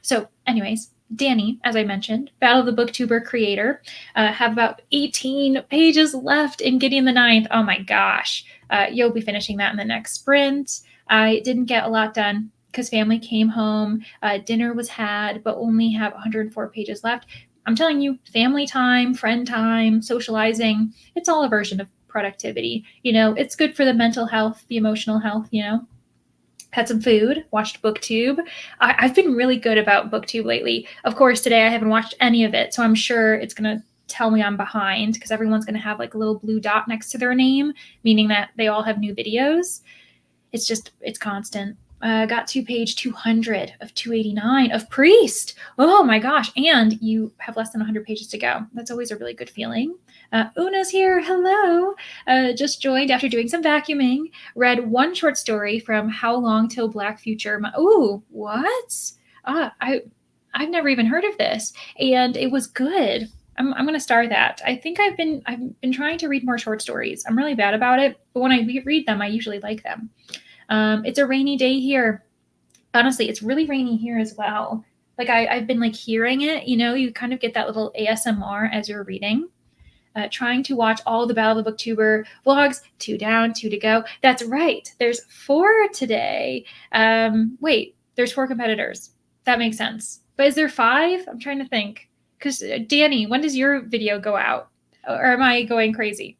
So anyways, Danny, as I mentioned, Battle of the Booktuber creator, have about 18 pages left in Gideon the Ninth. Oh my gosh. You'll be finishing that in the next sprint. I didn't get a lot done because family came home. Dinner was had, but only have 104 pages left. I'm telling you, family time, friend time, socializing, it's all a version of productivity. It's good for the mental health, the emotional health, Had some food, watched BookTube. I've been really good about BookTube lately. Of course, today I haven't watched any of it, so I'm sure it's going to tell me I'm behind because everyone's going to have like a little blue dot next to their name, meaning that they all have new videos. It's constant. Got to page 200 of 289 of Priest. Oh my gosh. And you have less than 100 pages to go. That's always a really good feeling. Una's here. Hello. Just joined after doing some vacuuming. Read one short story from How Long Till Black Future. Ooh, what? I've never even heard of this. And it was good. I'm going to start that. I think I've been trying to read more short stories. I'm really bad about it, but when I read them, I usually like them. It's a rainy day here. Honestly, it's really rainy here as well. Like I've been like hearing it, you kind of get that little ASMR as you're reading. Trying to watch all the Battle of the Booktuber vlogs, 2 down, 2 to go. That's right. There's 4 today. Wait, there's 4 competitors. That makes sense. But is there 5? I'm trying to think. Because Danny, when does your video go out? Or am I going crazy?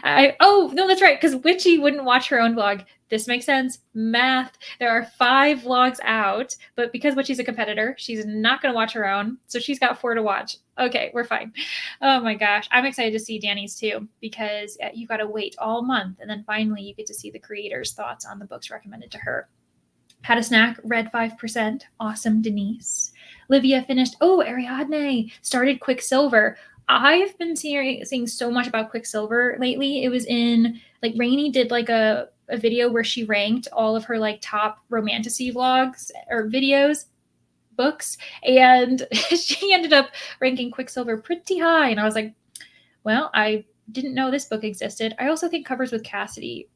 Oh, no, that's right. Because Witchy wouldn't watch her own vlog. This makes sense. Math. There are 5 vlogs out, but because Witchy's a competitor, she's not going to watch her own. So she's got 4 to watch. Okay, we're fine. Oh my gosh. I'm excited to see Danny's too, because you got to wait all month. And then finally you get to see the creator's thoughts on the books recommended to her. Had a snack, read 5%. Awesome, Denise. Livia finished. Oh, Ariadne started Quicksilver. I've been seeing so much about Quicksilver lately. It was in like Rainey did like a video where she ranked all of her like top romantasy vlogs or videos, books, and she ended up ranking Quicksilver pretty high. And I was like, well, I didn't know this book existed. I also think Covers with Cassidy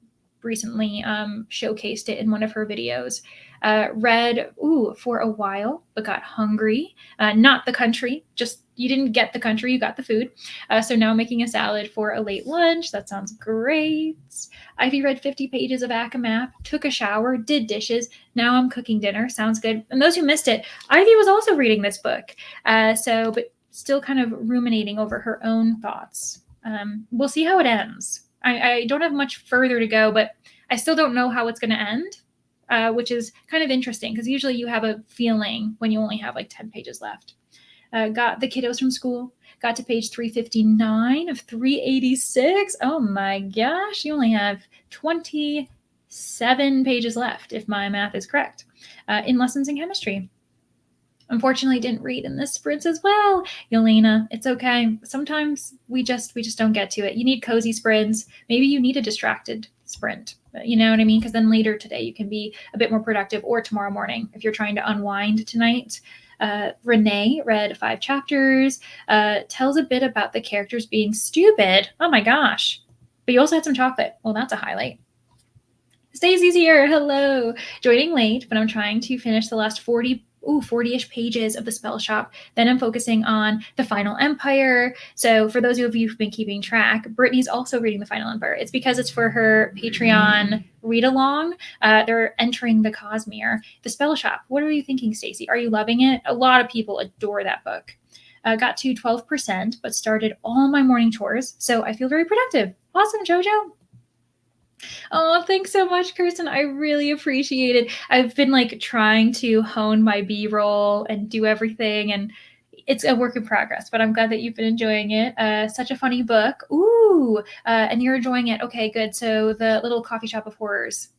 recently showcased it in one of her videos. Read for a while, but got hungry. Not the country, just you didn't get the country, you got the food. So now making a salad for a late lunch. That sounds great. Ivy read 50 pages of ACMAP, took a shower, did dishes. Now I'm cooking dinner. Sounds good. And those who missed it, Ivy was also reading this book. But still kind of ruminating over her own thoughts. We'll see how it ends. I don't have much further to go, but I still don't know how it's going to end, which is kind of interesting because usually you have a feeling when you only have like 10 pages left. Got the kiddos from school, got to page 359 of 386. Oh my gosh, you only have 27 pages left if my math is correct in lessons in chemistry. Unfortunately, didn't read in this sprints as well. Yelena, it's okay. Sometimes we just don't get to it. You need cozy sprints. Maybe you need a distracted sprint. You know what I mean? Because then later today you can be a bit more productive, or tomorrow morning if you're trying to unwind tonight. Renee read 5 chapters, tells a bit about the characters being stupid. Oh my gosh. But you also had some chocolate. Well, that's a highlight. Stacey's here. Hello. Joining late, but I'm trying to finish the last 40 40-ish pages of the spell shop. Then I'm focusing on the Final Empire. So for those of you who've been keeping track, Brittany's also reading the Final Empire. It's because it's for her Patreon read along. They're entering the Cosmere. The spell shop. What are you thinking, Stacey? Are you loving it? A lot of people adore that book. Got to 12%, but started all my morning chores. So I feel very productive. Awesome, JoJo. Oh, thanks so much, Kirsten. I really appreciate it. I've been like trying to hone my B-roll and do everything, and it's a work in progress, but I'm glad that you've been enjoying it. Such a funny book. Ooh, and you're enjoying it. Okay, good. So the Little Coffee Shop of Horrors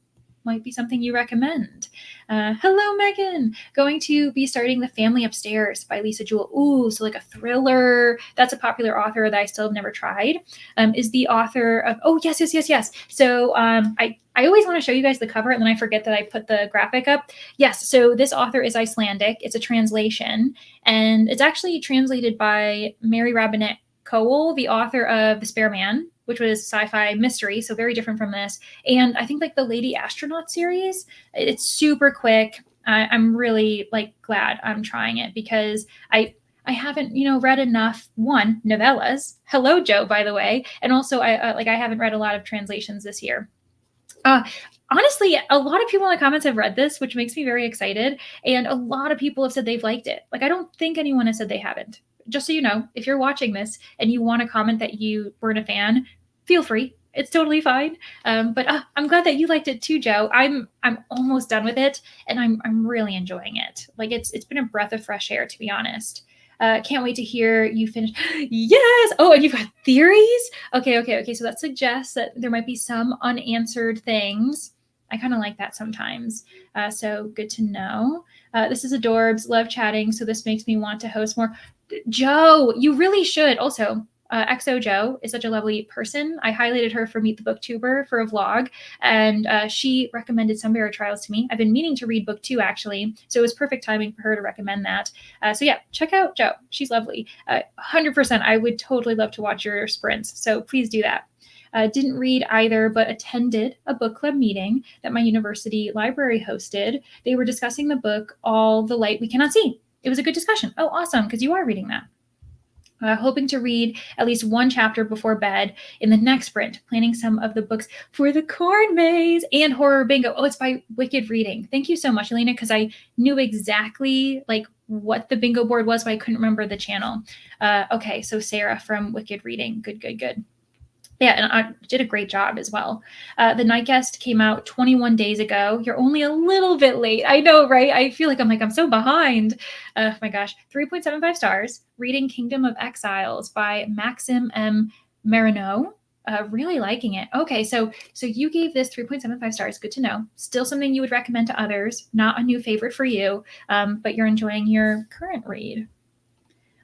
might be something you recommend. Hello, Megan. Going to be starting The Family Upstairs by Lisa Jewell. Ooh, so like a thriller. That's a popular author that I still have never tried. Is the author of, oh, yes. So I always want to show you guys the cover, and then I forget that I put the graphic up. Yes, so this author is Icelandic. It's a translation, and it's actually translated by Mary Robinette Kowal, the author of The Spare Man, which was sci-fi mystery, so very different from this. And I think like the Lady Astronaut series, it's super quick. I'm really like glad I'm trying it because I haven't, read enough novellas. Hello, Joe, by the way. And also I haven't read a lot of translations this year. Honestly, a lot of people in the comments have read this, which makes me very excited. And a lot of people have said they've liked it. Like, I don't think anyone has said they haven't. Just so you know, if you're watching this and you want to comment that you weren't a fan, feel free. It's totally fine. But I'm glad that you liked it too, Joe. I'm almost done with it, and I'm really enjoying it. Like it's been a breath of fresh air, to be honest. Can't wait to hear you finish. Yes. Oh, and you've got theories. Okay. So that suggests that there might be some unanswered things. I kind of like that sometimes. So good to know. This is adorbs. Love chatting. So this makes me want to host more. Joe, you really should. Also, XO Joe is such a lovely person. I highlighted her for Meet the Booktuber for a vlog, and she recommended Some Bear Trials to me. I've been meaning to read book 2, actually, so it was perfect timing for her to recommend that. So yeah, check out Joe. She's lovely. 100%. I would totally love to watch your sprints, so please do that. Didn't read either, but attended a book club meeting that my university library hosted. They were discussing the book, All the Light We Cannot See. It was a good discussion. Oh, awesome, because you are reading that. Hoping to read at least one chapter before bed in the next sprint, planning some of the books for the corn maze and horror bingo. Oh, it's by Wicked Reading. Thank you so much, Elena, because I knew exactly like what the bingo board was, but I couldn't remember the channel. Okay, so Sarah from Wicked Reading. Good. Yeah, and I did a great job as well. The Night Guest came out 21 days ago. You're only a little bit late. I know, right? I feel like I'm so behind. Oh my gosh. 3.75 stars. Reading Kingdom of Exiles by Maxim M. Marino. Really liking it. Okay, so you gave this 3.75 stars. Good to know. Still something you would recommend to others. Not a new favorite for you, but you're enjoying your current read.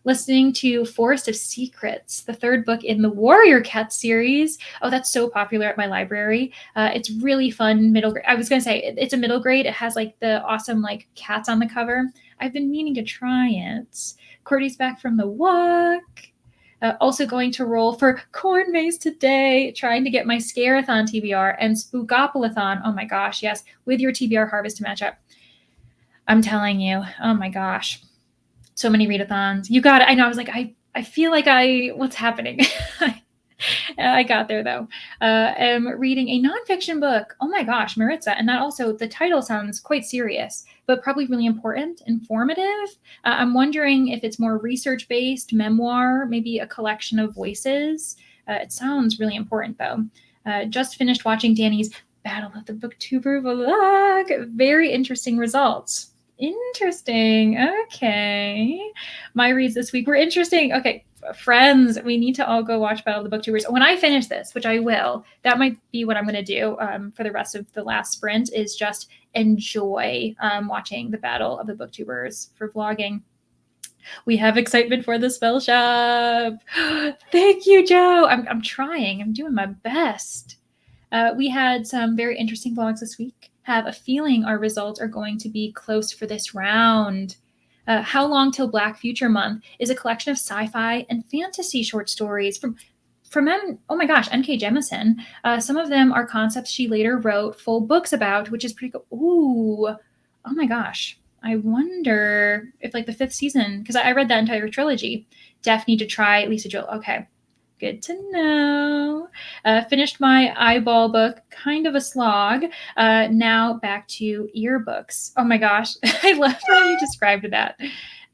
Listening to Forest of Secrets, the third book in the Warrior Cat series. Oh, that's so popular at my library. It's really fun middle grade. I was going to say it's a middle grade. It has like the awesome like cats on the cover. I've been meaning to try it. Cordy's back from the walk. Also going to roll for Corn Maze today, trying to get my Scare-a-thon TBR and Spookopalathon. Oh my gosh, yes, with your TBR harvest to match up. I'm telling you, oh my gosh. So many readathons. You got it. I know. I was like, I feel like what's happening? I got there though. Am reading a nonfiction book. Oh my gosh, Maritza. And that also, the title sounds quite serious, but probably really important, informative. I'm wondering if it's more research-based, memoir, maybe a collection of voices. It sounds really important though. Just finished watching Danny's Battle of the Booktuber vlog. Very interesting results. Interesting. Okay. My reads this week were interesting. Okay, friends, we need to all go watch Battle of the Booktubers. When I finish this, which I will, that might be what I'm going to do for the rest of the last sprint, is just enjoy watching the Battle of the Booktubers for vlogging. We have excitement for the spell shop. Thank you, Joe. I'm trying. I'm doing my best. We had some very interesting vlogs this week. Have a feeling our results are going to be close for this round. How Long Till Black Future Month is a collection of sci-fi and fantasy short stories from oh my gosh, N.K. Jemisin. Some of them are concepts she later wrote full books about, which is pretty cool. Ooh, oh my gosh. I wonder if like the fifth season, because I read that entire trilogy. Def need to try Lisa Joel. Okay, good to know. Finished my eyeball book, kind of a slog. Now back to earbooks. Oh my gosh, I love how you described that.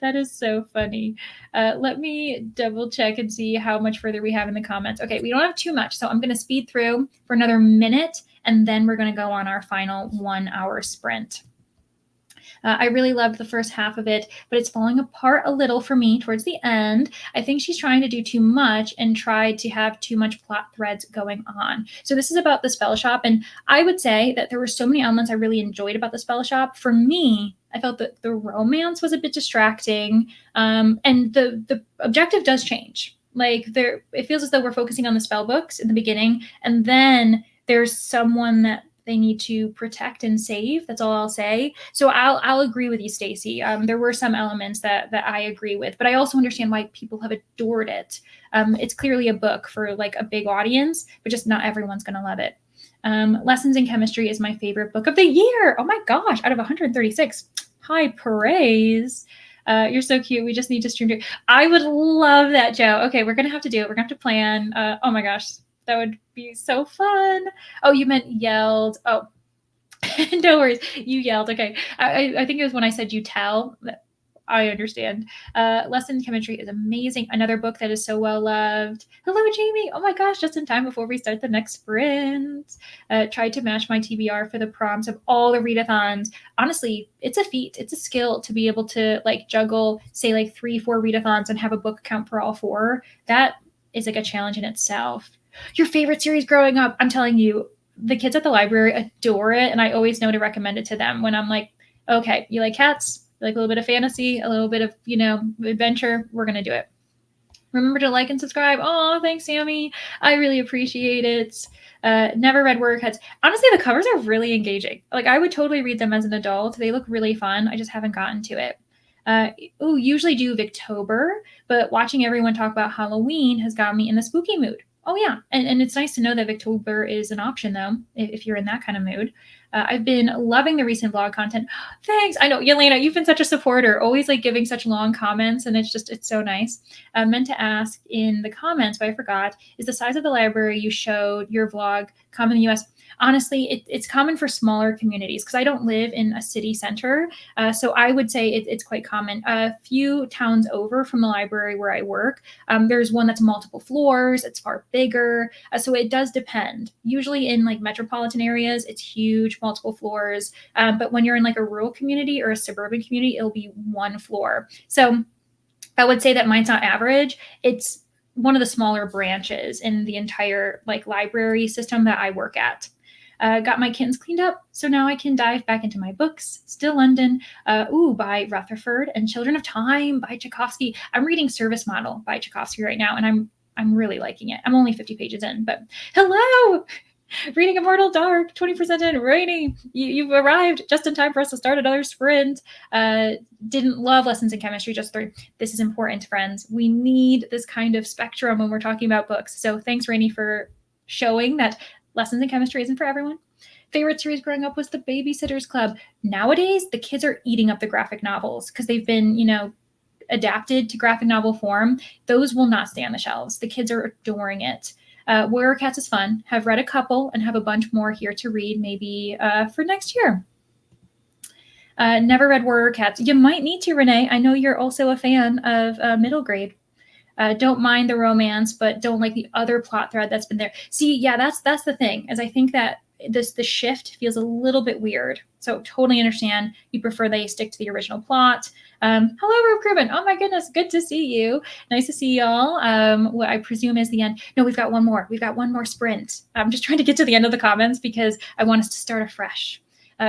That is so funny. Let me double check and see how much further we have in the comments. Okay, we don't have too much, so I'm going to speed through for another minute, and then we're going to go on our final 1 hour sprint. I really loved the first half of it, but it's falling apart a little for me towards the end. I think she's trying to do too much and tried to have too much plot threads going on. So this is about the spell shop, and I would say that there were so many elements I really enjoyed about the spell shop. For me, I felt that the romance was a bit distracting, and the objective does change. Like it feels as though we're focusing on the spell books in the beginning, and then there's someone that they need to protect and save. That's all I'll say. So I'll agree with you, Stacey. There were some elements that I agree with, but I also understand why people have adored it. It's clearly a book for like a big audience, but just not everyone's going to love it. Lessons in Chemistry is my favorite book of the year. Oh my gosh, out of 136. High praise. You're so cute. We just need to stream it. I would love that, Joe. Okay, we're going to have to do it. We're going to have to plan. Oh my gosh, that would be so fun. Oh, you meant yelled. Oh, no worries. You yelled. Okay. I think it was when I said you tell. I understand. Lesson in Chemistry is amazing. Another book that is so well loved. Hello, Jamie. Oh my gosh, just in time before we start the next sprint. Tried to match my TBR for the prompts of all the readathons. Honestly, it's a feat. It's a skill to be able to like juggle, say like 3-4 readathons and have a book count for all 4. That is like a challenge in itself. Your favorite series growing up. I'm telling you, the kids at the library adore it, and I always know to recommend it to them when I'm like, okay, you like cats, you like a little bit of fantasy, a little bit of, adventure, we're going to do it. Remember to like and subscribe. Oh, thanks, Sammy. I really appreciate it. Never read Warrior Cats. Honestly, the covers are really engaging. Like, I would totally read them as an adult. They look really fun. I just haven't gotten to it. Usually do Victober, but watching everyone talk about Halloween has got me in the spooky mood. Oh, yeah. And it's nice to know that Victober is an option, though, if you're in that kind of mood. I've been loving the recent vlog content. Thanks. I know, Yelena, you've been such a supporter, always like giving such long comments, and it's so nice. I meant to ask in the comments, but I forgot, is the size of the library you showed your vlog common in the US? Honestly, it's common for smaller communities because I don't live in a city center. So I would say it's quite common. A few towns over from the library where I work, there's one that's multiple floors. It's far bigger. So it does depend. Usually in like metropolitan areas, it's huge, multiple floors. But when you're in like a rural community or a suburban community, it'll be one floor. So I would say that mine's not average. It's one of the smaller branches in the entire like library system that I work at. Got my kittens cleaned up, so now I can dive back into my books. Still London, by Rutherford, and Children of Time by Tchaikovsky. I'm reading Service Model by Tchaikovsky right now, and I'm really liking it. I'm only 50 pages in, but hello! Reading Immortal Dark, 20% in, Rainy. You've arrived just in time for us to start another sprint. Didn't love Lessons in Chemistry, just 3. This is important, friends. We need this kind of spectrum when we're talking about books. So thanks, Rainy, for showing that Lessons in Chemistry isn't for everyone. Favorite series growing up was The Babysitter's Club. Nowadays, the kids are eating up the graphic novels because they've been, adapted to graphic novel form. Those will not stay on the shelves. The kids are adoring it. Warrior Cats is fun. Have read a couple and have a bunch more here to read maybe for next year. Never read Warrior Cats. You might need to, Renee. I know you're also a fan of middle grade. Don't mind the romance, but don't like the other plot thread that's been there. See, yeah, that's the thing, is I think that the shift feels a little bit weird. So totally understand you prefer they stick to the original plot. Hello, Rube Crubin. Oh my goodness, good to see you. Nice to see y'all. What I presume is the end. No, we've got one more. We've got one more sprint. I'm just trying to get to the end of the comments because I want us to start afresh.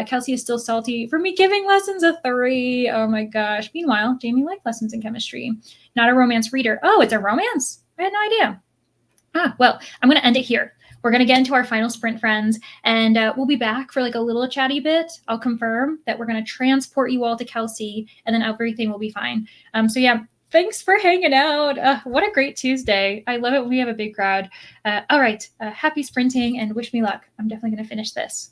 Kelsey is still salty for me giving Lessons a 3. Oh my gosh. Meanwhile, Jamie liked Lessons in Chemistry. Not a romance reader. Oh, it's a romance? I had no idea. Well, I'm going to end it here. We're going to get into our final sprint, friends, and we'll be back for like a little chatty bit. I'll confirm that we're going to transport you all to Kelsey, and then everything will be fine. So yeah, thanks for hanging out. What a great Tuesday. I love it when we have a big crowd. All right, happy sprinting and wish me luck. I'm definitely going to finish this.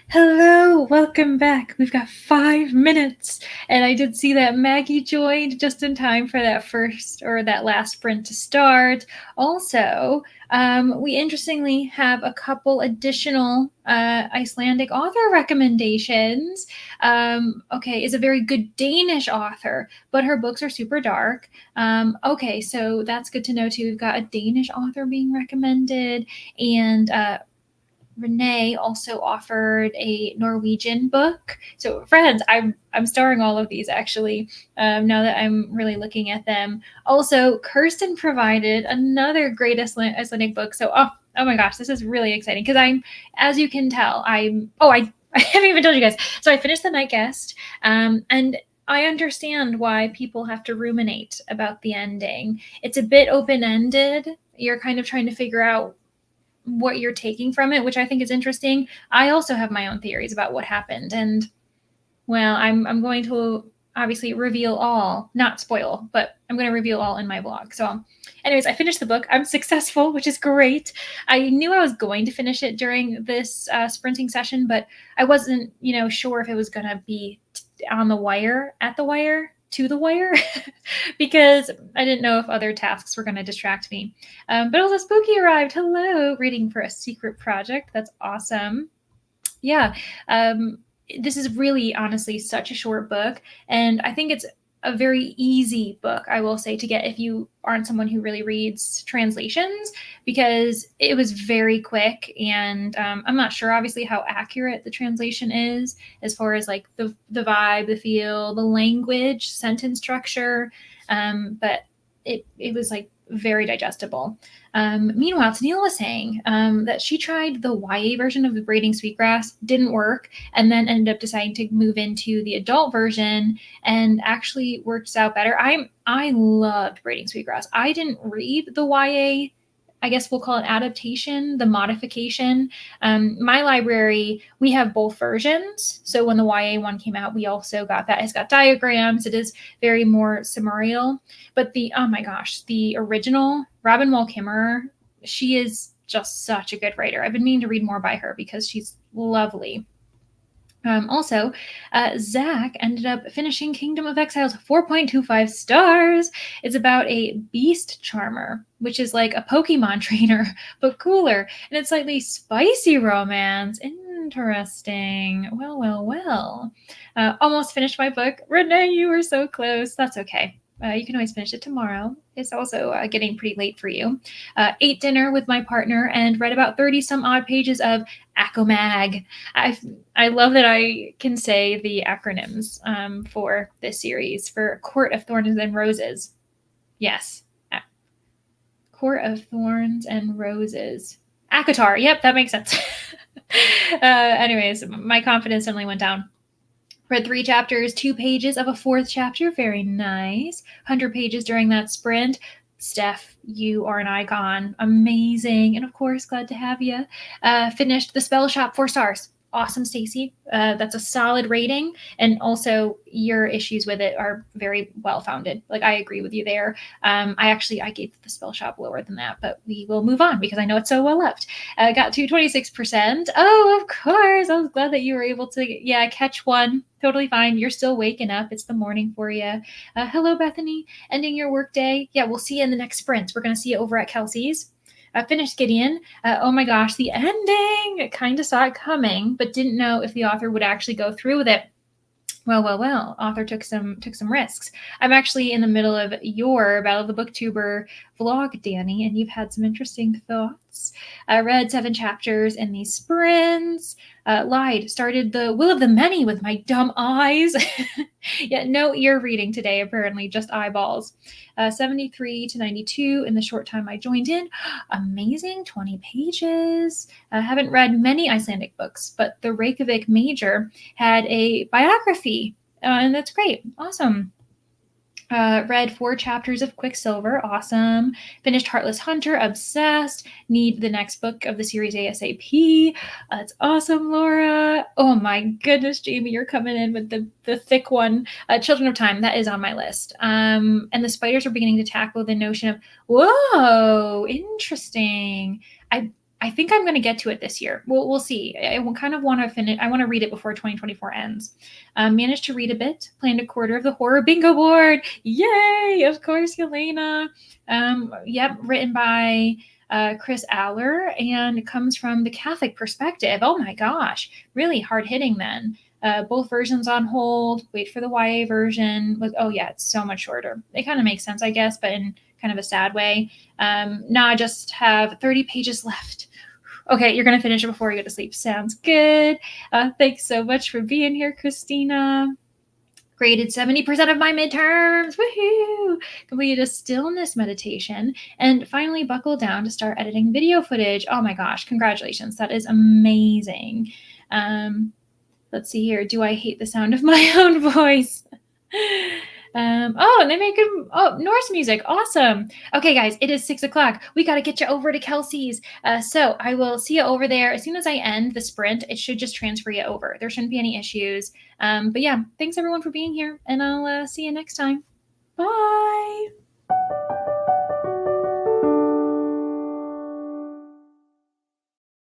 Hello, welcome back. We've got 5 minutes, and I did see that Maggie joined just in time for that first or that last sprint to start. Also, we interestingly have a couple additional Icelandic author recommendations. Okay, is a very good Danish author, but her books are super dark. Okay, so that's good to know too. We've got a Danish author being recommended, and Renee also offered a Norwegian book. So, friends, I'm starring all of these actually. Now that I'm really looking at them. Also, Kirsten provided another great Icelandic book. So, oh my gosh, this is really exciting because as you can tell, I haven't even told you guys. So I finished The Night Guest, and I understand why people have to ruminate about the ending. It's a bit open ended. You're kind of trying to figure out what you're taking from it, which I think is interesting. I also have my own theories about what happened, and well, I'm going to obviously reveal all, not spoil, but I'm going to reveal all in my blog. So, anyways, I finished the book. I'm successful, which is great. I knew I was going to finish it during this sprinting session, but I wasn't, sure if it was going to be on the wire, at the wire, to the wire, because I didn't know if other tasks were going to distract me. But also, Spooky arrived. Hello, reading for a secret project. That's awesome. Yeah. This is really honestly such a short book, and I think it's a very easy book, I will say, to get if you aren't someone who really reads translations, because it was very quick, and I'm not sure obviously how accurate the translation is as far as like the vibe, the feel, the language, sentence structure, but it was like very digestible. Meanwhile, Tennille was saying that she tried the YA version of the Braiding Sweetgrass, didn't work, and then ended up deciding to move into the adult version, and actually works out better. I loved Braiding Sweetgrass. I didn't read the YA. I guess we'll call it adaptation, the modification. My library, we have both versions. So when the YA one came out, we also got that. It's got diagrams. It is very more summarial. But oh my gosh, the original, Robin Wall Kimmerer, she is just such a good writer. I've been meaning to read more by her because she's lovely. Also, Zach ended up finishing Kingdom of Exiles 4.25 stars. It's about a beast charmer, which is like a Pokemon trainer, but cooler. And it's slightly spicy romance. Interesting. Well. Almost finished my book. Renee, you were so close. That's okay. You can always finish it tomorrow. It's also getting pretty late for you. Ate dinner with my partner and read about 30 some odd pages of Acomag. I love that I can say the acronyms for this series. For Court of Thorns and Roses. Yes. Court of Thorns and Roses. ACOTAR. Yep, that makes sense. Anyways, my confidence suddenly went down. Read 3 chapters, 2 pages of a 4th chapter. Very nice. 100 pages during that sprint. Steph, you are an icon. Amazing. And of course, glad to have you. Finished The Spell Shop, 4 stars. Awesome, Stacy. That's a solid rating. And also, your issues with it are very well-founded. Like, I agree with you there. I gave The Spell Shop lower than that, but we will move on because I know it's so well-loved. Got to 26%. Oh, of course. I was glad that you were able to, catch one. Totally fine. You're still waking up. It's the morning for you. Hello, Bethany. Ending your workday. Yeah, we'll see you in the next sprint. We're going to see you over at Kelsey's. Finished Gideon. Oh my gosh, the ending! Kind of saw it coming, but didn't know if the author would actually go through with it. Well. Author took some risks. I'm actually in the middle of your Battle of the Booktuber vlog, Danny, and you've had some interesting thoughts. I read 7 chapters in these sprints. Started the Will of the Many with my dumb eyes. Yeah, no ear reading today, apparently, just eyeballs. 73 to 92 in the short time I joined in. Amazing, 20 pages. I haven't read many Icelandic books, but the Reykjavik Major had a biography, and that's great. Awesome. Read 4 chapters of Quicksilver. Awesome. Finished Heartless Hunter. Obsessed. Need the next book of the series ASAP. That's awesome, Laura. Oh my goodness, Jamie, you're coming in with the thick one. Children of Time. That is on my list. And the spiders are beginning to tackle the notion of, whoa, interesting. I think I'm going to get to it this year. We'll see. I will kind of want to finish. I want to read it before 2024 ends. Managed to read a bit. Planned a quarter of the horror bingo board. Yay! Of course, Yelena. Yep, written by Chris Aller, and it comes from the Catholic perspective. Oh my gosh, really hard hitting then. Both versions on hold. Wait for the YA version. Oh yeah, it's so much shorter. It kind of makes sense, I guess, but in kind of a sad way. Now I just have 30 pages left. Okay, you're going to finish it before you go to sleep. Sounds good. Thanks so much for being here, Christina. Graded 70% of my midterms. Woohoo! Completed a stillness meditation and finally buckled down to start editing video footage. Oh my gosh, congratulations. That is amazing. Let's see here. Do I hate the sound of my own voice? And they make good Norse music. Awesome. Okay, guys, it is 6:00. We got to get you over to Kelsey's. So I will see you over there. As soon as I end the sprint, it should just transfer you over. There shouldn't be any issues. But yeah, thanks everyone for being here, and I'll see you next time. Bye.